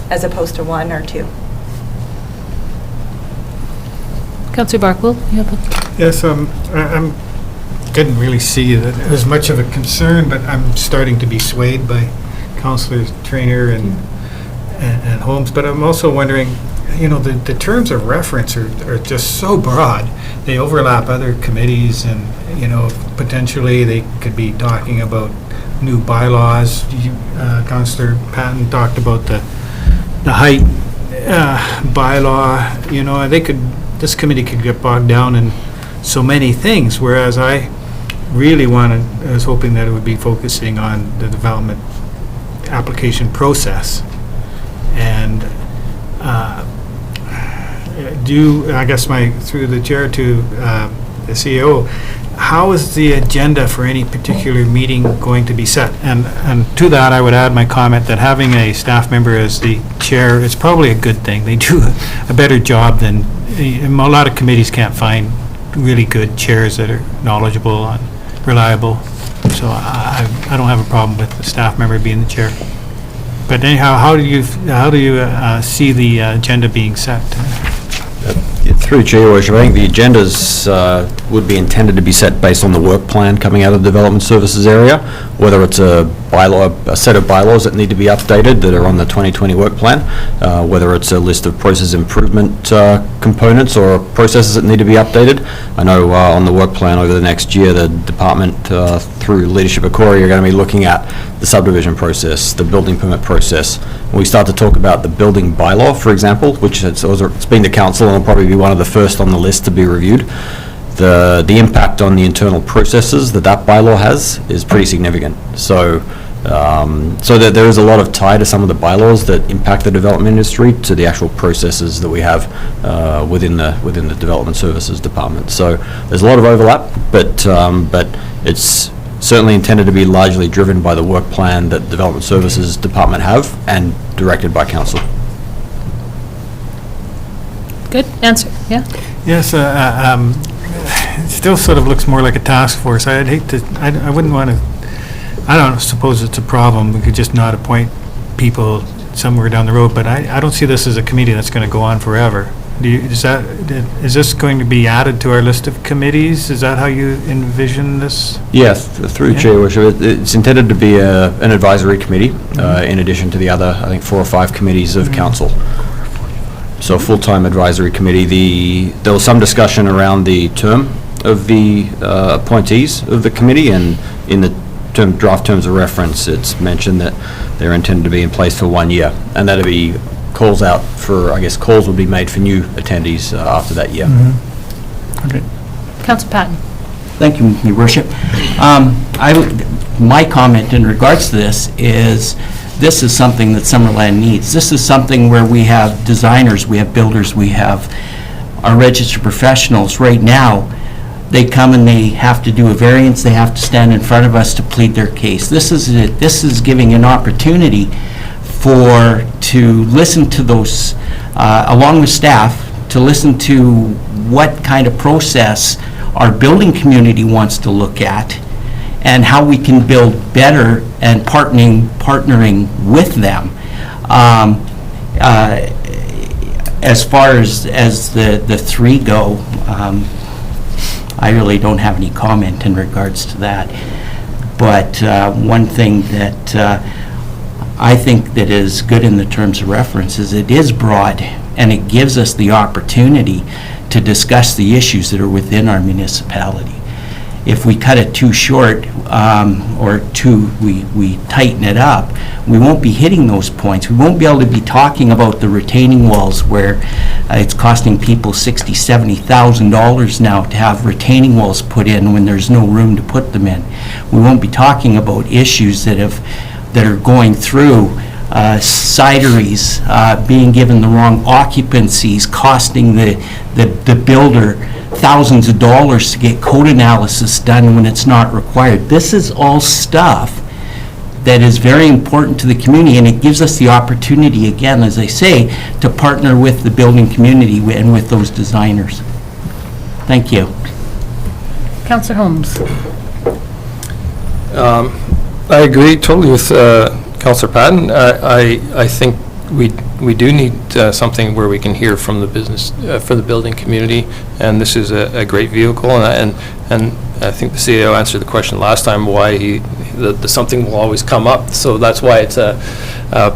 as opposed to one or two. Councillor Barkwill, you have a... Yes, I didn't really see that as much of a concern, but I'm starting to be swayed by Councillor Traynor and Holmes. But I'm also wondering, the terms of reference are just so broad. They overlap other committees, and potentially they could be talking about new bylaws. Councillor Patton talked about the height bylaw. This committee could get bogged down in so many things, whereas I was hoping that it would be focusing on the development application process. And through the chair to the CEO, how is the agenda for any particular meeting going to be set? And to that, I would add my comment that having a staff member as the chair is probably a good thing. They do a better job than a lot of committees can't find really good chairs that are knowledgeable and reliable. So I don't have a problem with the staff member being the chair. But anyhow, how do you see the agenda being set? Through Chair, Your Worship, I think the agendas would be intended to be set based on the work plan coming out of the Development Services area, whether it's a set of bylaws that need to be updated that are on the 2020 work plan, whether it's a list of process improvement components or processes that need to be updated. I know on the work plan over the next year, the department through leadership of Corey are going to be looking at the subdivision process, the building permit process. When we start to talk about the building bylaw, for example, which it's been to council and will probably be one of the first on the list to be reviewed, the impact on the internal processes that bylaw has is pretty significant. So that there is a lot of tie to some of the bylaws that impact the development industry to the actual processes that we have within the Development Services Department. So there's a lot of overlap, but it's certainly intended to be largely driven by the work plan that Development Services Department have and directed by council. Good answer. Yeah. Yes. It still sort of looks more like a task force. I'd hate to. I wouldn't want to. I don't suppose it's a problem. We could just not appoint people somewhere down the road. But I don't see this as a committee that's going to go on forever. Is this going to be added to our list of committees? Is that how you envision this? Yes, through Chair Worship. It's intended to be an advisory committee in addition to the other, I think, 4 or 5 committees of council. So full-time advisory committee. There was some discussion around the term of the appointees of the committee, and in the draft terms of reference, it's mentioned that they're intended to be in place for 1 year, and that'll be calls out for, calls would be made for new attendees after that year. Okay. Councillor Patton. Thank you, Your Worship. My comment in regards to this is something that Summerland needs. This is something where we have designers, we have builders, we have our registered professionals. Right now, they come and they have to do a variance, they have to stand in front of us to plead their case. This is giving an opportunity to listen to those, along with staff, to listen to what kind of process our building community wants to look at, and how we can build better and partnering with them. As far as the three go, I really don't have any comment in regards to that. But one thing that I think that is good in the terms of reference is it is broad, and it gives us the opportunity to discuss the issues that are within our municipality. If we cut it too short, we tighten it up, we won't be hitting those points. We won't be able to be talking about the retaining walls where it's costing people $60,000, $70,000 now to have retaining walls put in when there's no room to put them in. We won't be talking about issues that are going through, cideries being given the wrong occupancies, costing the builder thousands of dollars to get code analysis done when it's not required. This is all stuff that is very important to the community, and it gives us the opportunity, again, as I say, to partner with the building community and with those designers. Thank you. Councillor Holmes. I agree totally with Councillor Patton. I think we do need something where we can hear from the business, for the building community, and this is a great vehicle, and I think the CAO answered the question last time why the something will always come up, so that's why it's a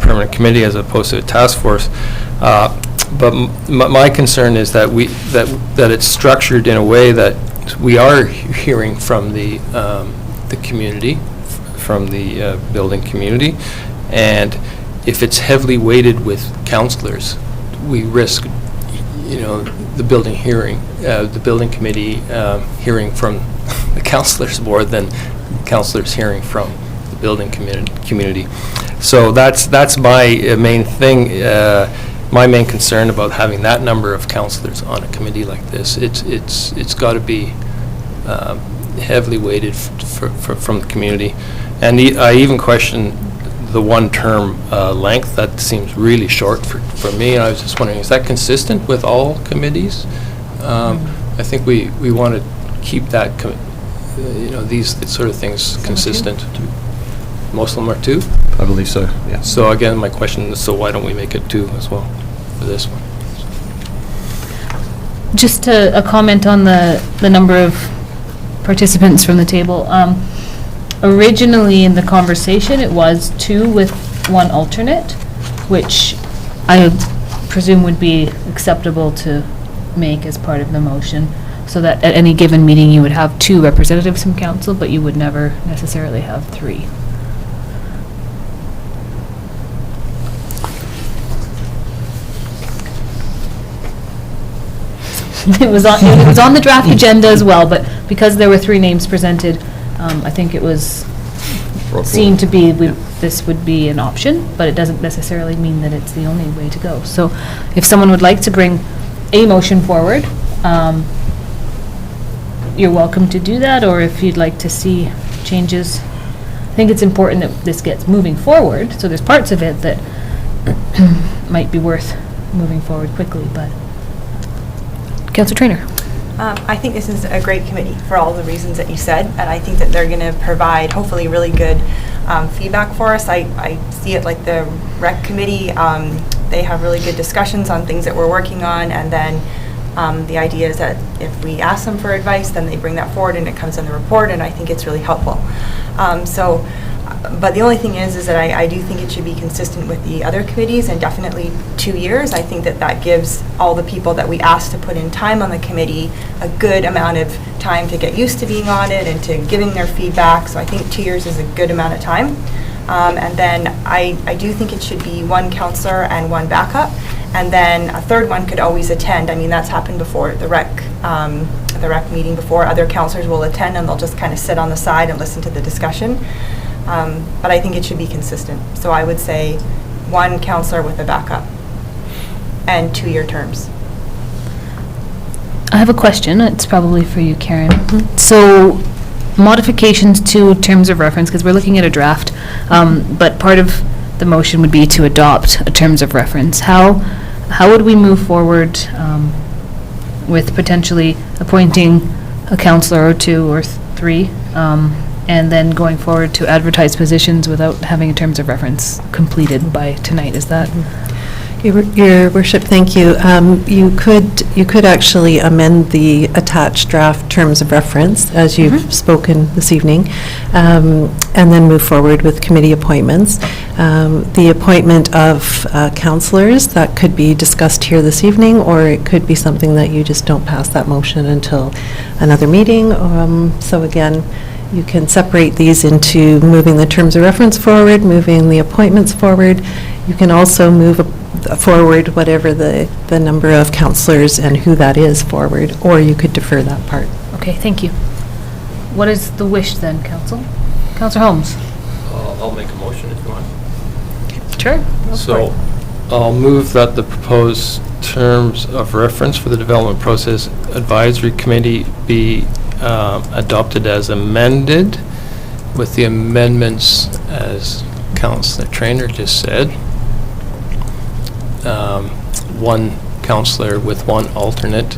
permanent committee as opposed to a task force. But my concern is that that it's structured in a way that we are hearing from the community, from the building community, and if it's heavily weighted with councillors, we risk, the building committee hearing from the councillors more than councillors hearing from the building community. So that's my main thing. My main concern about having that number of councillors on a committee like this. It's got to be heavily weighted from the community, and I even question the one-term length. That seems really short for me, and I was just wondering, is that consistent with all committees? I think we want to keep that, these sort of things consistent. Most of them are 2? I believe so, yeah. So again, my question is, so why don't we make it 2 as well for this one? Just a comment on the number of participants from the table. Originally in the conversation, it was 2 with 1 alternate, which I presume would be acceptable to make as part of the motion, so that at any given meeting you would have 2 representatives from council, but you would never necessarily have 3. It was on the draft agenda as well, but because there were 3 names presented, I think it was seen to be this would be an option, but it doesn't necessarily mean that it's the only way to go. So if someone would like to bring a motion forward, you're welcome to do that, or if you'd like to see changes. I think it's important that this gets moving forward, so there's parts of it that might be worth moving forward quickly, but. Councillor Traynor. I think this is a great committee for all the reasons that you said, and I think that they're going to provide hopefully really good feedback for us. I see it like the rec committee. They have really good discussions on things that we're working on, and then the idea is that if we ask them for advice, then they bring that forward and it comes in the report, and I think it's really helpful. But the only thing is that I do think it should be consistent with the other committees, and definitely 2 years. I think that gives all the people that we ask to put in time on the committee a good amount of time to get used to being on it and to giving their feedback. So I think 2 years is a good amount of time. And then I do think it should be 1 counselor and 1 backup, and then a 3rd one could always attend. I mean, that's happened before at the rec meeting before. Other counselors will attend and they'll just kind of sit on the side and listen to the discussion. But I think it should be consistent. So I would say 1 counselor with a backup and 2-year terms. I have a question. It's probably for you, Karen. So modifications to terms of reference, because we're looking at a draft, but part of the motion would be to adopt a terms of reference. How would we move forward with potentially appointing a counselor or 2 or 3 and then going forward to advertise positions without having a terms of reference completed by tonight. Is that? Your Worship, thank you. You could actually amend the attached draft terms of reference, as you've spoken this evening, and then move forward with committee appointments. The appointment of councillors, that could be discussed here this evening, or it could be something that you just don't pass that motion until another meeting. So again, you can separate these into moving the terms of reference forward, moving the appointments forward. You can also move forward whatever the number of councillors and who that is forward, or you could defer that part. Okay, thank you. What is the wish then, Council? Councillor Holmes? I'll make a motion if you want. Sure. So I'll move that the proposed terms of reference for the Development Process Advisory Committee be adopted as amended, with the amendments, as Councillor Traynor just said. One councillor with one alternate,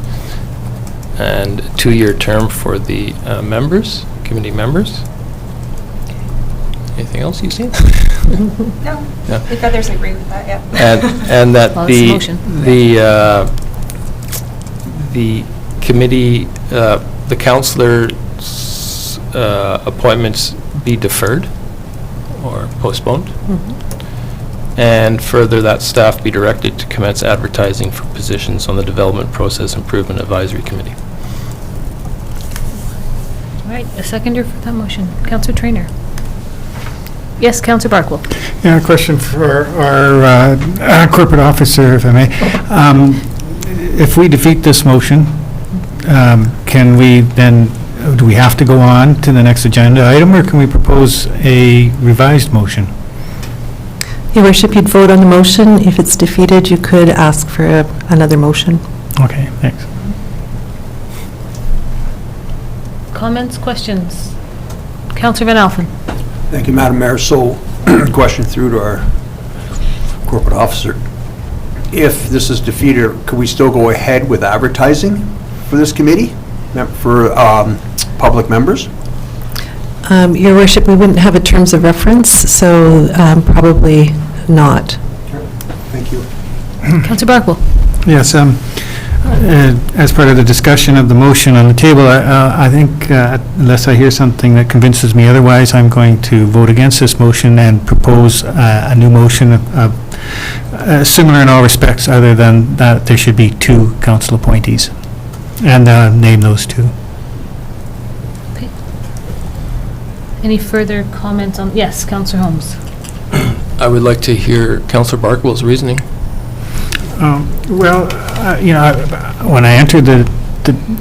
and a 2-year term for the members, committee members. Anything else you've seen? No, Yeah. if others agree with that, yeah. And that Well, it's a motion. the committee, the councillors' appointments be deferred or postponed. And further, that staff be directed to commence advertising for positions on the Development Process Improvement Advisory Committee. All right, a seconder for that motion. Councillor Traynor? Yes, Councillor Barkwell? Yeah, a question for our corporate officer, if I may. If we defeat this motion, can we then, do we have to go on to the next agenda item, or can we propose a revised motion? Your Worship, you'd vote on the motion. If it's defeated, you could ask for another motion. Okay, thanks. Comments, questions? Councillor Van Alphen? Thank you, Madam Mayor. So, question through to our corporate officer. If this is defeated, could we still go ahead with advertising for this committee, for public members? Your Worship, we wouldn't have a terms of reference, so probably not. Thank you. Councillor Barkwell? Yes, as part of the discussion of the motion on the table, I think unless I hear something that convinces me otherwise, I'm going to vote against this motion and propose a new motion similar in all respects, other than that there should be 2 council appointees, and name those 2. Any further comments on, yes, Councillor Holmes? I would like to hear Councillor Barkwell's reasoning. Well, when I entered the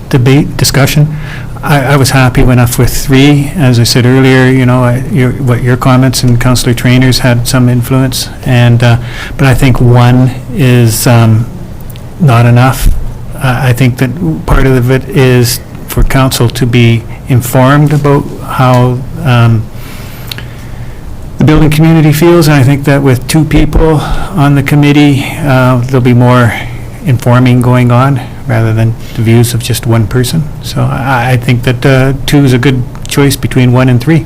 debate discussion, I was happy enough with 3. As I said earlier, what your comments and Councillor Traynor's had some influence, and but I think 1 is not enough. I think that part of it is for council to be informed about how the building community feels, and I think that with 2 people on the committee, there'll be more informing going on rather than the views of just 1 person. So I think that 2 is a good choice between 1 and 3.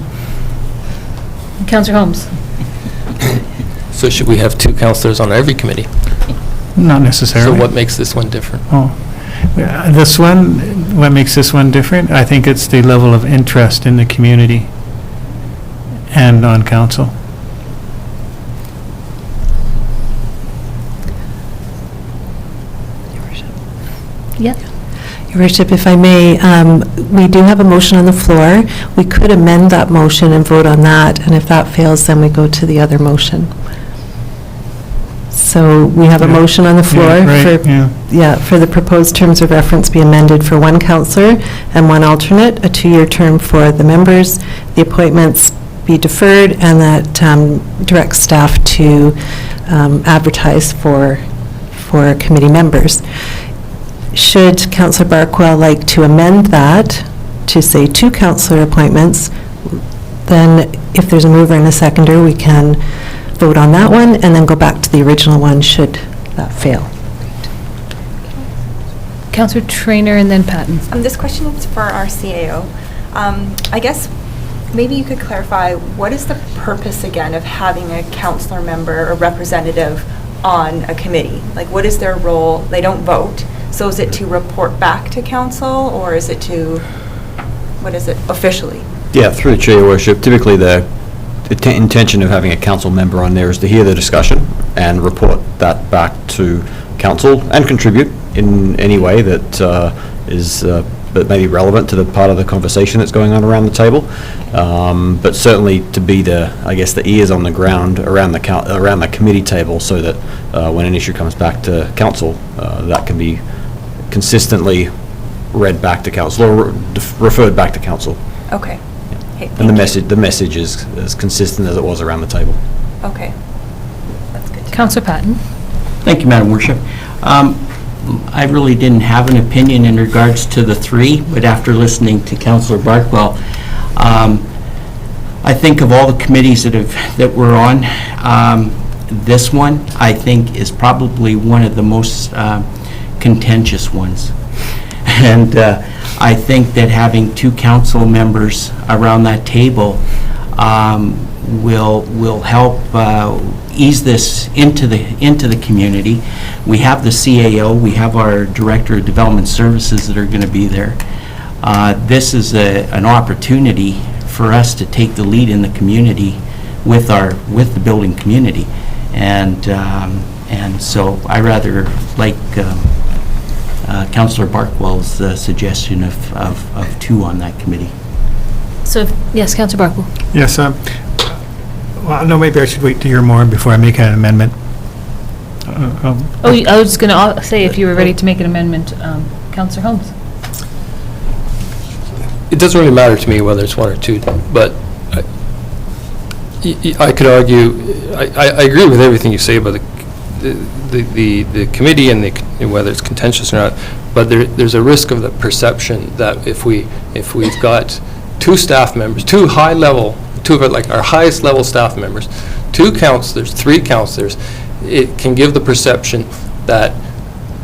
Councillor Holmes? So should we have 2 councillors on every committee? Not necessarily. So what makes this one different? This one, what makes this one different? I think it's the level of interest in the community and on council. Yeah. Your Worship, if I may, we do have a motion on the floor. We could amend that motion and vote on that, and if that fails, then we go to the other motion. So we have a motion on the floor for the proposed terms of reference be amended for 1 councillor and 1 alternate, a 2-year term for the members, the appointments be deferred, and that directs staff to advertise for committee members. Should Councillor Barkwell like to amend that to say 2 councillor appointments, then if there's a mover and a seconder, we can vote on that one and then go back to the original one should that fail. Councillor Traynor and then Patton. This question is for our CAO. I guess maybe you could clarify, what is the purpose again of having a councillor member or representative on a committee? Like, what is their role? They don't vote, so is it to report back to council, or is it to, what is it officially? Yeah, through the chair, Your Worship, typically the intention of having a council member on there is to hear the discussion and report that back to council and contribute in any way that that may be relevant to the part of the conversation that's going on around the table. But certainly to be the ears on the ground around the committee table, so that when an issue comes back to council, that can be consistently read back to council or referred back to council. Okay. Hey, And the message is as consistent as it was around the table. Okay. That's good to know. Councillor Patton. Thank you, Madam Worship. I really didn't have an opinion in regards to the three, but after listening to Councillor Barkwell, I think of all the committees that we're on, this one, I think, is probably one of the most contentious ones. And I think that having two council members around that table will help ease this into the community. We have the CAO, we have our Director of Development Services that are going to be there. This is an opportunity for us to take the lead in the community with the building community, and so I rather like Councillor Barkwell's suggestion of two on that committee. So, yes, Councillor Barkwell. Yes, well, no, maybe I should wait to hear more before I make an amendment. I was just going to say, if you were ready to make an amendment, Councillor Holmes. It doesn't really matter to me whether it's one or two, but I could argue, I agree with everything you say about the committee and whether it's contentious or not, but there's a risk of the perception that if we've got two staff members, two of our highest level staff members, two councillors, three councillors, it can give the perception that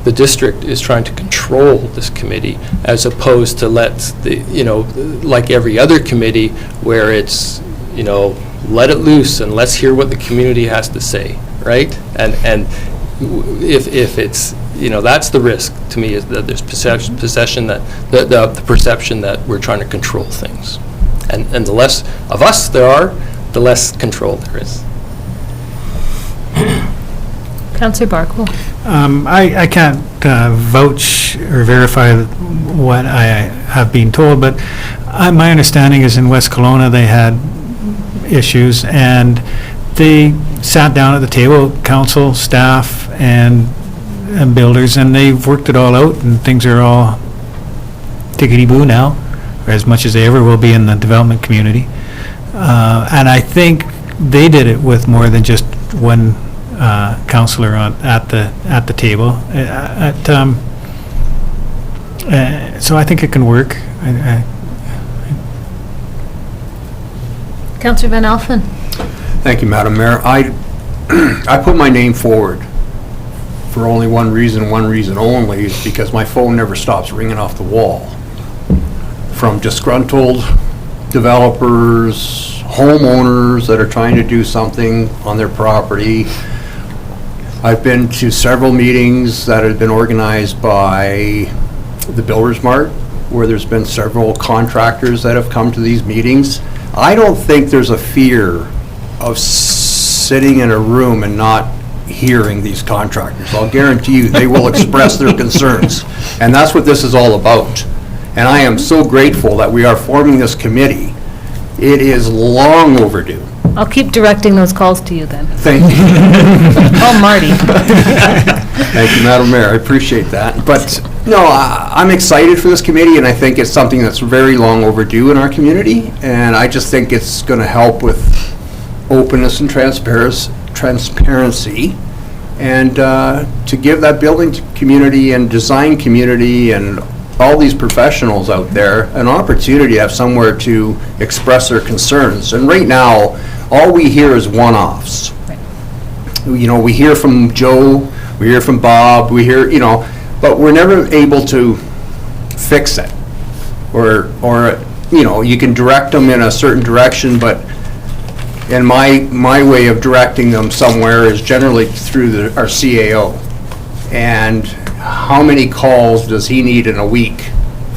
the district is trying to control this committee, as opposed to like every other committee where it's, let it loose and let's hear what the community has to say, right? And if it's, that's the risk to me, is that there's perception that the perception that we're trying to control things, and the less of us there are, the less control there is. Councillor Barkwell. I can't vouch or verify what I have been told, but my understanding is in West Kelowna they had issues, and they sat down at the table, council, staff, and builders, and they've worked it all out, and things are all tickety-boo now, or as much as they ever will be in the development community. And I think they did it with more than just one councillor at the table. So I think it can work. Councillor Van Alphen. Thank you, Madam Mayor. I put my name forward for only one reason only, is because my phone never stops ringing off the wall from disgruntled developers, homeowners that are trying to do something on their property. I've been to several meetings that have been organized by the Builders Mart, where there's been several contractors that have come to these meetings. I don't think there's a fear of sitting in a room and not hearing these contractors. I'll guarantee you they will express their concerns, and that's what this is all about. And I am so grateful that we are forming this committee. It is long overdue. I'll keep directing those calls to you then. Thank you. Oh, Marty. Thank you, Madam Mayor. I appreciate that. But no, I'm excited for this committee, and I think it's something that's very long overdue in our community. And I just think it's going to help with openness and transparency, and to give that building community and design community and all these professionals out there an opportunity to have somewhere to express their concerns. And right now, all we hear is one-offs. Right. We hear from Joe, we hear from Bob, we hear, but we're never able to fix it or you know, you can direct them in a certain direction, but, and my way of directing them somewhere is generally through our CAO. And how many calls does he need in a week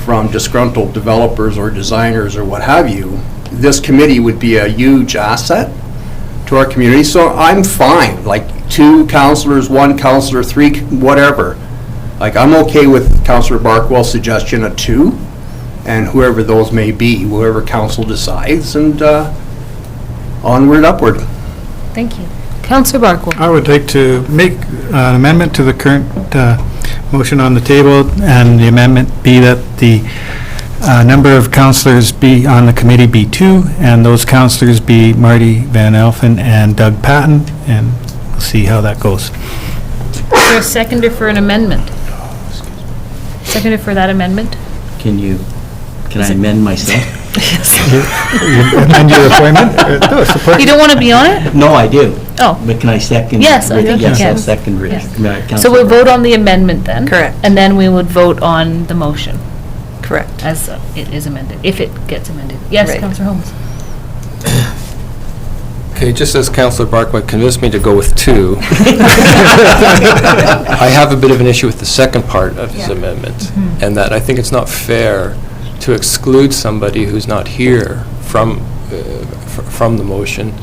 from disgruntled developers or designers or what have you? This committee would be a huge asset to our community, so I'm fine, like 2 counselors, 1 counselor, 3, whatever. Like, I'm okay with Councillor Barkwell's suggestion of 2, and whoever those may be, whoever council decides, and onward, upward. Thank you. Councillor Barkwell. I would like to make an amendment to the current motion on the table, and the amendment be that the number of councillors be on the committee be 2, and those councillors be Marty Van Elfen and Doug Patton, and we'll see how that goes. Is there a seconder for an amendment? Seconder for that amendment? Can I amend myself? Amend your appointment? No, support. You don't want to be on it? No, I do. Oh. But can I second? Yes, I think you Yes, can. I'll second Rich. Yes. So we'll vote on the amendment then? Correct. And then we would vote on the motion Correct. as it is amended, if it gets amended. Yes, Right. Councillor Holmes. Okay, just as Councillor Barkway convinced me to go with 2, I have a bit of an issue with the second part of his amendment, and that I think it's not fair to exclude somebody who's not here from the motion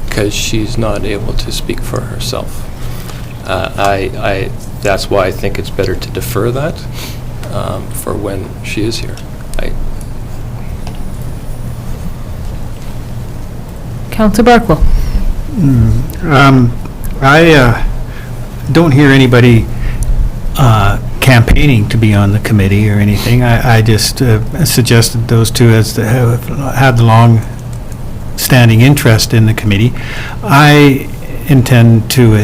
because she's not able to speak for herself. That's why I think it's better to defer that for when she is here. Councillor Barkwell. I don't hear anybody campaigning to be on the committee or anything. I just suggested those 2 as the, have had the long-standing interest in the committee. I intend to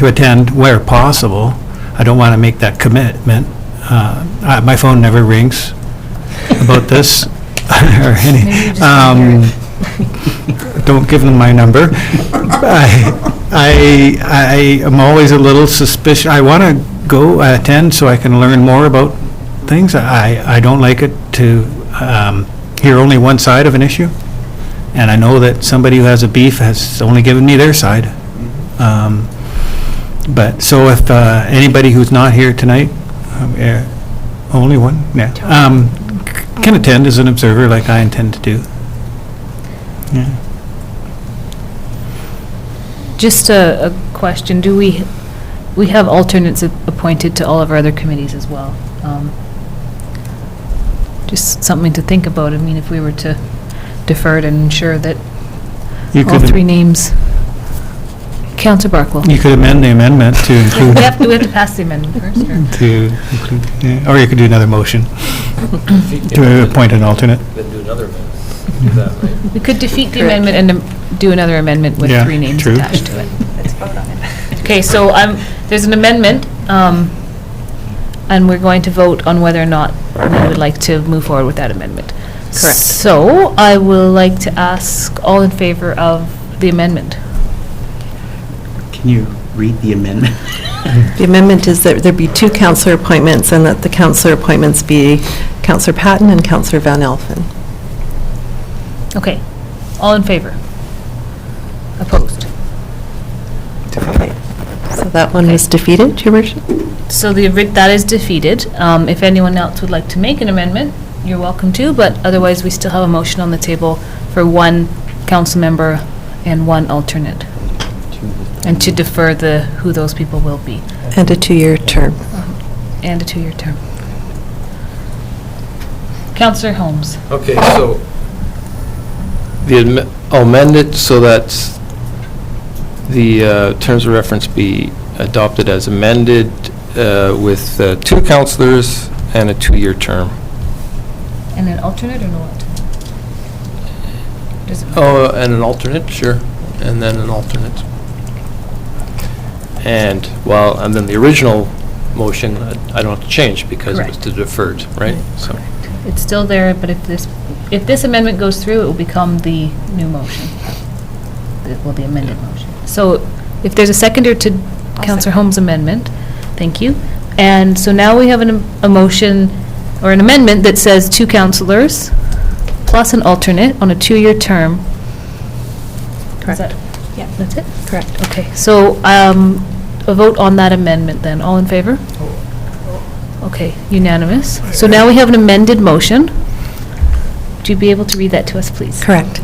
attend where possible. I don't want to make that commitment. My phone never rings about this or any. Don't give them my number. I am always a little suspicious. I want to go attend so I can learn more about things. I don't like it to hear only one side of an issue, and I know that somebody who has a beef has only given me their side. But so if anybody who's not here tonight, only one, yeah, can attend as an observer like I intend to do. Yeah. Just a question, do we have alternates appointed to all of our other committees as well? Just something to think about. I mean, if we were to defer it and ensure that all 3 names. Councillor Barkwell. You could amend the amendment to include. We have to pass the amendment first, or? To include, yeah, or you could do another motion to appoint an alternate. Then do another amendment. Do that, right? We could defeat the amendment and do another amendment with Yeah, 3 names true. attached to it. Let's vote on it. Okay, so there's an amendment, and we're going to vote on whether or not we would like to move forward with that amendment. Correct. So I will like to ask all in favor of the amendment. Can you read the amendment? The amendment is that there be 2 councillor appointments, and that the councillor appointments be Councillor Patton and Councillor Van Elfen. Okay, all in favor? Opposed? Okay. So that one was defeated, Your Worship? So that is defeated. If anyone else would like to make an amendment, you're welcome to, but otherwise we still have a motion on the table for 1 council member and 1 alternate. And to defer who those people will be. And a 2-year term. And a 2-year term. Councillor Holmes. Okay, so I'll amend it so that the terms of reference be adopted as amended with 2 councillors and a 2-year term. And an alternate or no alternate? Does it matter? Oh, and an alternate, sure, and then an alternate. And then the original motion, I don't have to change because it was deferred, right? So. It's still there, but if this amendment goes through, it will become the new motion. The amended motion. So if there's a seconder to Councillor Holmes' amendment, thank you. And so now we have a motion or an amendment that says 2 councillors plus an alternate on a 2-year term. Correct. Yeah. That's it? Correct. Okay, so a vote on that amendment then. All in favor? Okay, unanimous. So now we have an amended motion. Would you be able to read that to us, please? Correct.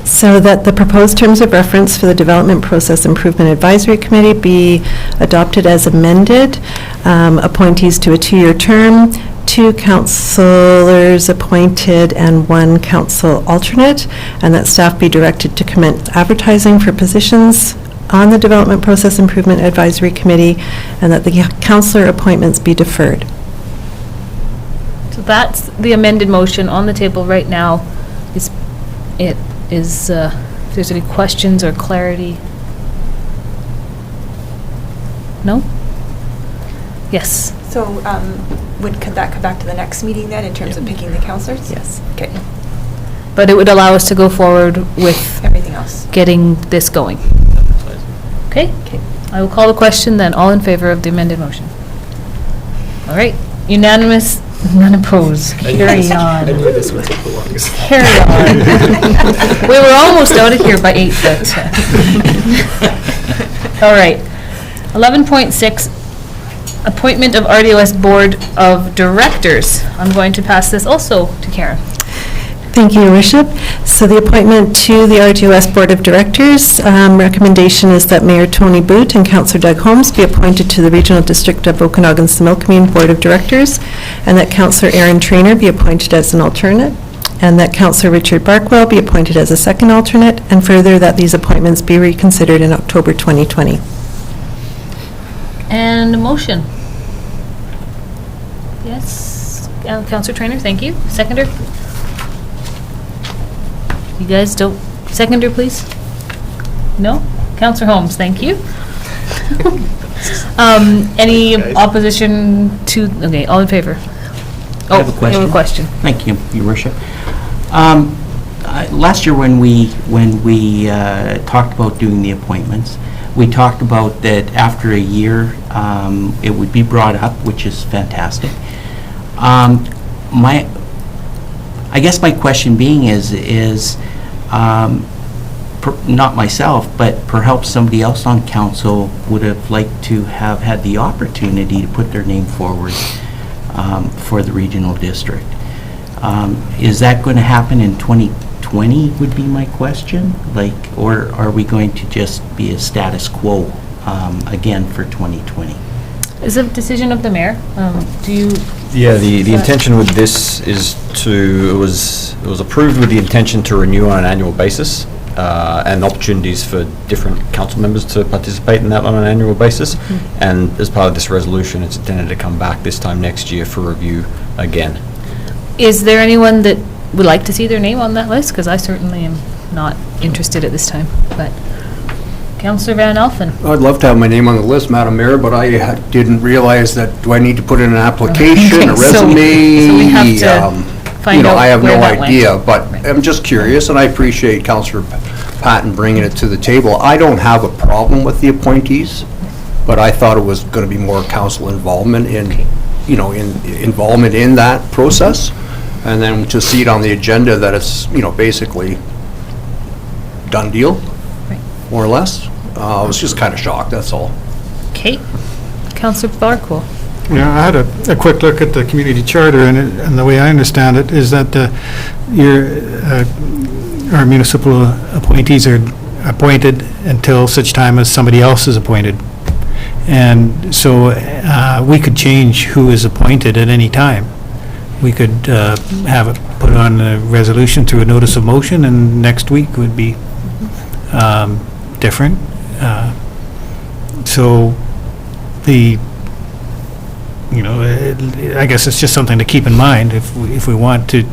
So that the proposed terms of reference for the Development Process Improvement Advisory Committee be adopted as amended. Appointees to a 2-year term, 2 councillors appointed and 1 council alternate, and that staff be directed to commence advertising for positions on the Development Process Improvement Advisory Committee, and that the councillor appointments be deferred. So that's the amended motion on the table right now. If there's any questions or clarity? No? Yes. So, could that come back to the next meeting then, in terms of picking the councillors? Yes. Okay, But it would allow us to go forward with everything else. getting this going. Okay? Okay. I will call the question then. All in favor of the amended motion? All right. Unanimous, none opposed. Carry on. this would take the longest. Carry on. We were almost out of here by 8, but. All right. 11.6, appointment of RDOS Board of Directors. I'm going to pass this also to Karen. Thank you, Your Worship. So the appointment to the RGOS Board of Directors, recommendation is that Mayor Tony Boot and Councillor Doug Holmes be appointed to the Regional District of Okanagan-Similkameen Board of Directors, and that Councillor Aaron Traynor be appointed as an alternate, and that Councillor Richard Barkwell be appointed as a second alternate, and further that these appointments be reconsidered in October 2020. And a motion. Yes, Councillor Traynor, thank you. Seconder? You guys don't, seconder, please? No? Councillor Holmes, thank you. Any opposition to, okay, all in favor? I have a question. You have a question. Thank you, Your Worship. Last year when we talked about doing the appointments, we talked about that after a year, it would be brought up, which is fantastic. I guess my question being is not myself, but perhaps somebody else on council would have liked to have had the opportunity to put their name forward for the regional district. Is that going to happen in 2020 would be my question? Or are we going to just be a status quo again for 2020? Is it a decision of the mayor? Do you? Yeah, the intention with this is it was approved with the intention to renew on an annual basis, and opportunities for different council members to participate in that on an annual basis. And as part of this resolution, it's intended to come back this time next year for review again. Is there anyone that would like to see their name on that list? Because I certainly am not interested at this time, but. Councillor Van Alphen. I'd love to have my name on the list, Madam Mayor, but I didn't realize that, do I need to put in an application, a resume? So we have to find out I have where no that went. idea, but I'm just curious, and I appreciate Councillor Patton bringing it to the table. I don't have a problem with the appointees, but I thought it was going to be more council involvement involvement in that process, and then to see it on the agenda that it's, basically done deal. More or less. I was just kind of shocked, that's all. Okay. Councillor Barkwell. Yeah, I had a quick look at the community charter, and the way I understand it is that our municipal appointees are appointed until such time as somebody else is appointed. And so we could change who is appointed at any time. We could have it put on a resolution through a notice of motion, and next week would be different. So I guess it's just something to keep in mind if we want to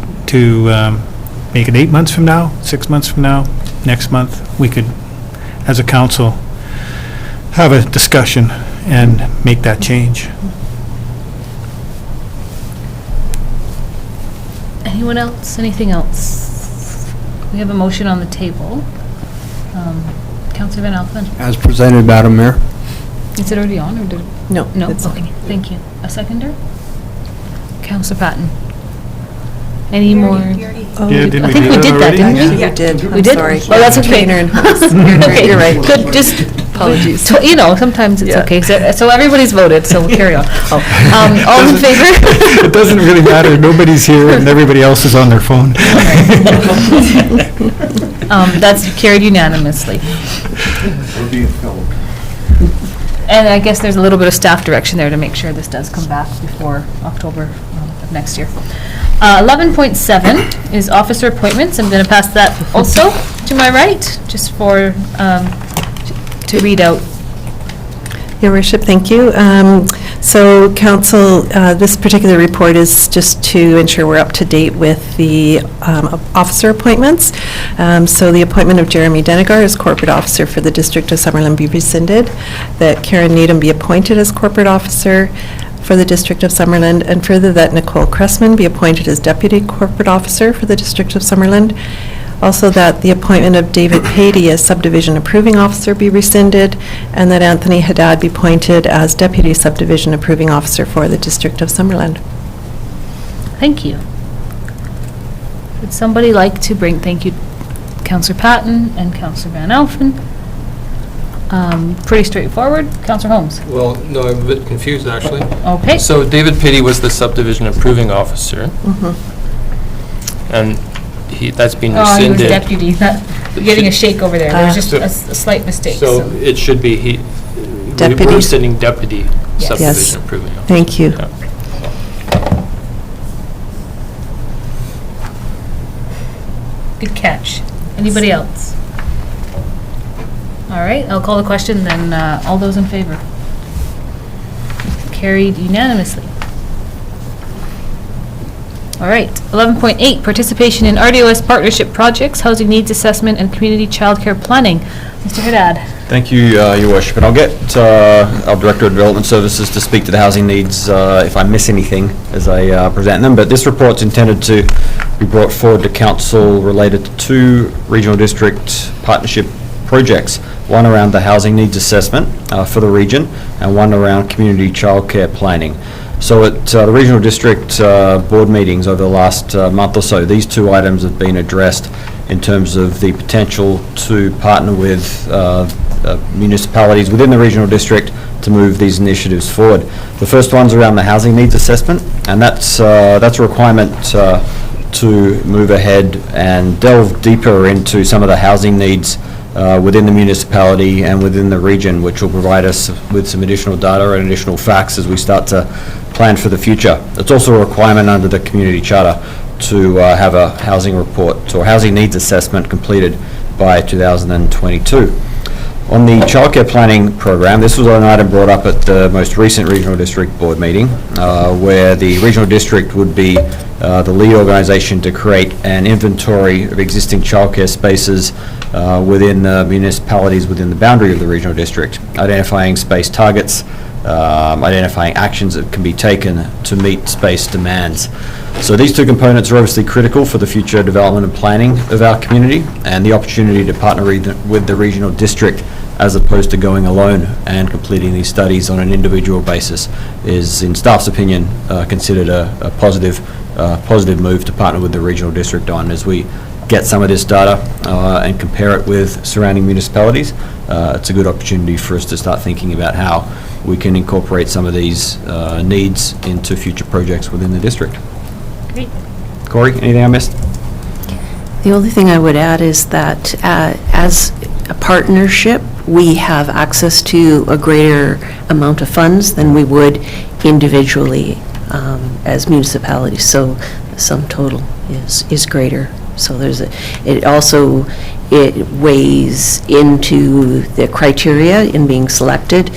make it 8 months from now, 6 months from now, next month, we could, as a council, have a discussion and make that change. Anyone else? Anything else? We have a motion on the table. Councillor Van Alphen. As presented, Madam Mayor. Is it already on, or did it? No. No, it's- okay, thank you. A seconder? Councillor Patton. Any more? Oh, Yeah, didn't I we think do we that did that, already? didn't we? You did. We I'm did? sorry. Oh, that's okay. Trainer and host. Okay, You're right. Good, just, Apologies. you know, sometimes it's Yeah. okay. So everybody's voted, so we'll carry on. All in favor? It doesn't really matter, nobody's here and everybody else is on their phone. That's carried unanimously. We're being filmed. And I guess there's a little bit of staff direction there to make sure this does come back before October of next year. 11.7 is officer appointments. I'm going to pass that also to my right, just for, to read out. Your worship, thank you. So council, this particular report is just to ensure we're up to date with the officer appointments. So the appointment of Jeremy Denegar as corporate officer for the District of Summerland be rescinded, that Karen Needham be appointed as corporate officer for the District of Summerland, and further that Nicole Cressman be appointed as deputy corporate officer for the District of Summerland. Also, that the appointment of David Patey as subdivision approving officer be rescinded, and that Anthony Haddad be appointed as deputy subdivision approving officer for the District of Summerland. Thank you. Would somebody like to bring, thank you, Councillor Patton and Councillor Van Alphen. Pretty straightforward. Councillor Holmes. Well, no, I'm a bit confused, actually. Okay. So David Pitty was the subdivision approving officer, and that's been Oh, he was rescinded. deputy. You're getting a shake over there. There was just a slight mistake. So it should be Deputy. we're rescinding deputy Yes. subdivision approving officer. Thank you. Yeah. Good catch. Anybody else? All right, I'll call the question, then all those in favor. Carried unanimously. All right, 11.8, participation in RDOS partnership projects, housing needs assessment, and community childcare planning. Mr. Haddad. Thank you, Your Worship. And I'll get our Director of Development Services to speak to the housing needs if I miss anything as I present them. But this report's intended to be brought forward to Council related to two regional district partnership projects, one around the housing needs assessment for the region and one around community childcare planning. So at the regional district board meetings over the last month or so, these two items have been addressed in terms of the potential to partner with municipalities within the regional district to move these initiatives forward. The first one's around the housing needs assessment, and that's a requirement to move ahead and delve deeper into some of the housing needs within the municipality and within the region, which will provide us with some additional data and additional facts as we start to plan for the future. It's also a requirement under the community charter to have a housing report or housing needs assessment completed by 2022. On the childcare planning program, this was an item brought up at the most recent regional district board meeting, where the regional district would be the lead organisation to create an inventory of existing childcare spaces within the municipalities within the boundary of the regional district, identifying space targets, identifying actions that can be taken to meet space demands. So these two components are obviously critical for the future development and planning of our community, and the opportunity to partner with the regional district as opposed to going alone and completing these studies on an individual basis is, in staff's opinion, considered a positive move to partner with the regional district on as we get some of this data and compare it with surrounding municipalities. It's a good opportunity for us to start thinking about how we can incorporate some of these needs into future projects within the district. Great. Corey, anything I missed? The only thing I would add is that as a partnership, we have access to a greater amount of funds than we would individually as municipalities. So the sum total is greater. So it weighs into the criteria in being selected,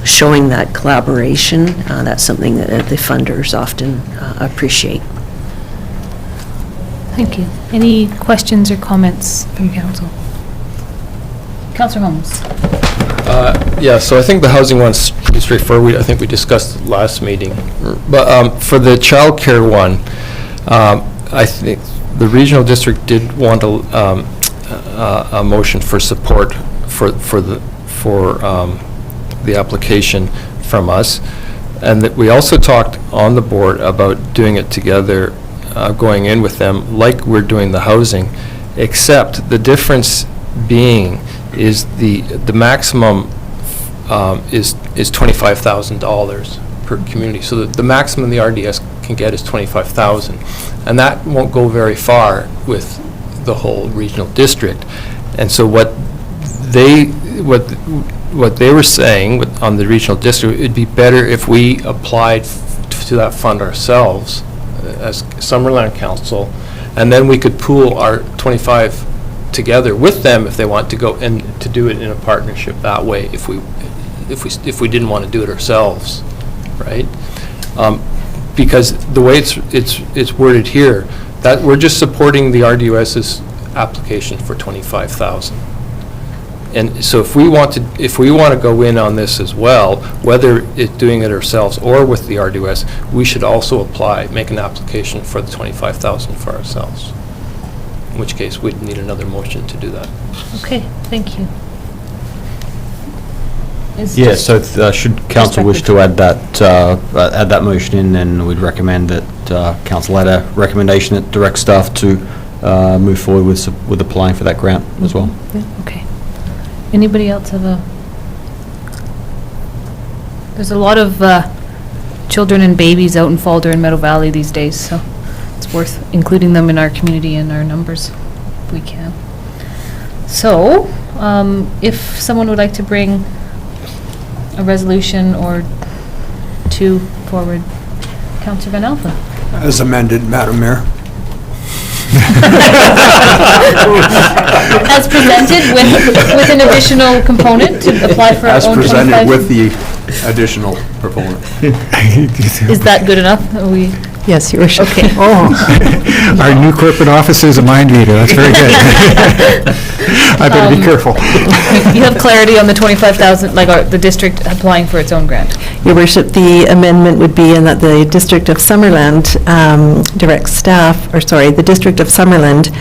showing that collaboration. That's something that the funders often appreciate. Thank you. Any questions or comments from council? Councillor Holmes. Yeah, so I think the housing one's pretty straightforward. I think we discussed it last meeting. But for the childcare one, I think the regional district did want a motion for support for the application from us, and that we also talked on the board about doing it together going in with them, like we're doing the housing, except the difference being is the maximum is $25,000 per community. So the maximum the RDS can get is $25,000, and that won't go very far with the whole regional district. And so what they were saying on the regional district, it'd be better if we applied to that fund ourselves as Summerland Council, and then we could pool our 25 together with them if they want to go and to do it in a partnership that way. If we didn't want to do it ourselves, right? Because the way it's worded here, that we're just supporting the RDUS's application for 25,000. And so if we want to go in on this as well, whether it's doing it ourselves or with the RDUS, we should also make an application for the 25,000 for ourselves. In which case, we'd need another motion to do that. Okay, thank you. Yeah, so should council wish to add that motion in, then we'd recommend that council add a recommendation that directs staff to move forward with applying for that grant as well. Okay. Anybody else have There's a lot of children and babies out in Falder and Meadow Valley these days, so it's worth including them in our community and our numbers if we can. So, if someone would like to bring a resolution or two forward, Councillor Van Alphen. As amended, Madam Mayor. As presented with an additional component to apply for our own 25? As presented with the additional proponent. Is that good enough? Are we? Yes, Your Worship. Okay. Oh, our new corporate office is a mind reader. That's very good. I better be careful. You have clarity on the 25,000, like the district applying for its own grant? Your Worship, the amendment would be in that the District of Summerland directs staff, the District of Summerland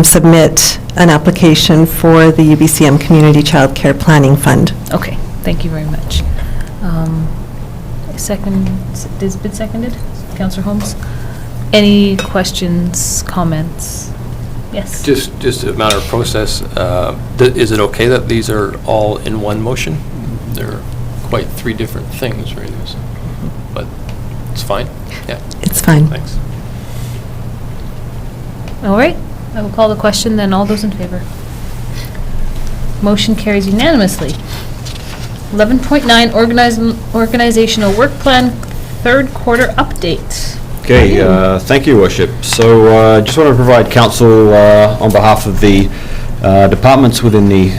submit an application for the UBCM Community Child Care Planning Fund. Okay, thank you very much. Second, is bid seconded? Councillor Holmes? Any questions, comments? Yes? Just a matter of process. Is it okay that these are all in one motion? They're quite three different things, really. But it's fine? Yeah. It's fine. Thanks. All right, I will call the question then. All those in favor? Motion carries unanimously. 11.9, organizational work plan, third quarter update. Okay, thank you, Worship. So I just want to provide council on behalf of the departments within the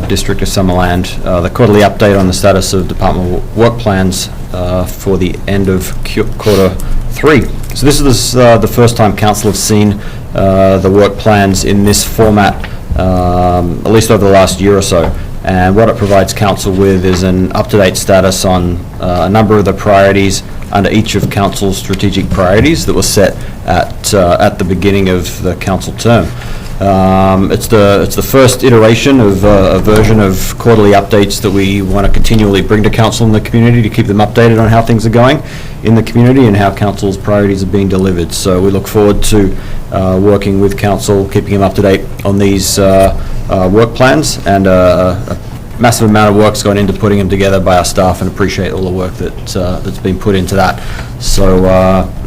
District of Summerland, the quarterly update on the status of department work plans for the end of quarter 3. So this is the first time council have seen the work plans in this format, at least over the last year or so. And what it provides council with is an up-to-date status on a number of the priorities under each of council's strategic priorities that were set at the beginning of the council term. It's the first iteration of a version of quarterly updates that we want to continually bring to council and the community to keep them updated on how things are going in the community and how council's priorities are being delivered. So we look forward to working with council, keeping them up to date on these work plans, and a massive amount of work's gone into putting them together by our staff, and appreciate all the work that's been put into that. So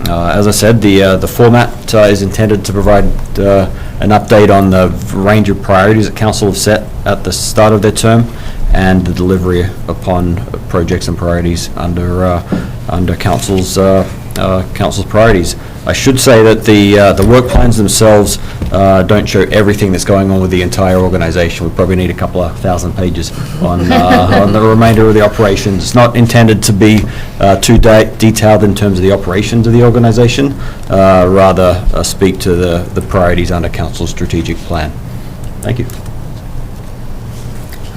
as I said, the format is intended to provide an update on the range of priorities that council have set at the start of their term and the delivery upon projects and priorities under council's priorities. I should say that the work plans themselves don't show everything that's going on with the entire organisation. We probably need a couple of thousand pages on the remainder of the operations. It's not intended to be too detailed in terms of the operations of the organisation, rather speak to the priorities under council's strategic plan. Thank you.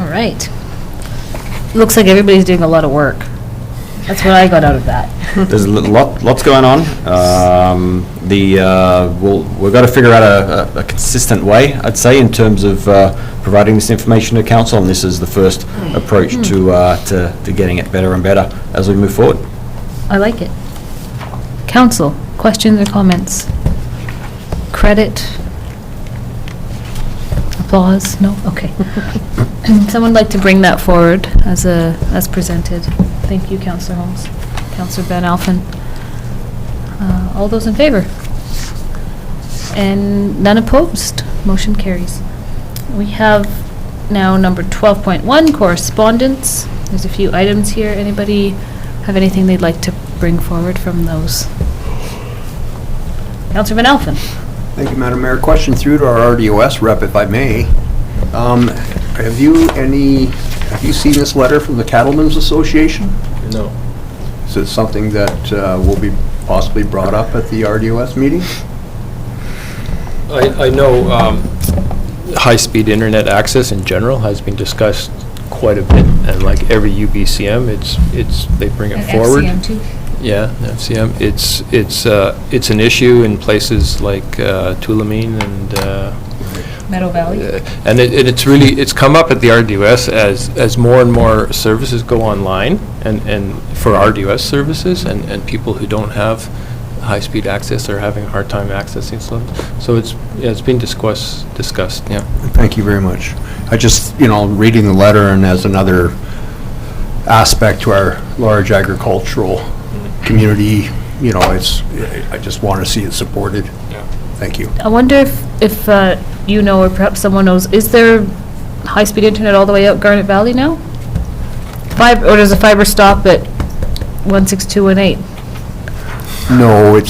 All right. Looks like everybody's doing a lot of work. That's what I got out of that. There's lots going on. We've got to figure out a consistent way, I'd say, in terms of providing this information to council, and this is the first approach to getting it better and better as we move forward. I like it. Council, questions or comments? credit. Applause? No? Okay. Someone like to bring that forward as presented? Thank you, Councillor Holmes. Councillor Van Alphen. All those in favor? And none opposed? Motion carries. We have now number 12.1, correspondence. There's a few items here. Anybody have anything they'd like to bring forward from those? Councillor Van Alphen. Thank you, Madam Mayor. Question through to our RDOS rep, if I may. Have you seen this letter from the Cattlemen's Association? No. Is it something that will be possibly brought up at the RDOS meeting? I know high-speed internet access in general has been discussed quite a bit, and like every UBCM, they bring it forward. FCM too. Yeah, FCM. It's an issue in places like Tulameen and Meadow Valley. and it's come up at the RDOS as more and more services go online and for RDOS services and people who don't have high-speed access are having a hard time accessing stuff. So it's been discussed. Yeah. Thank you very much. I just, reading the letter and as another aspect to our large agricultural community, I just want to see it supported. Yeah. Thank you. I wonder if you know, or perhaps someone knows, is there high-speed internet all the way out Garnet Valley now? Or does the fiber stop at 16218? No, I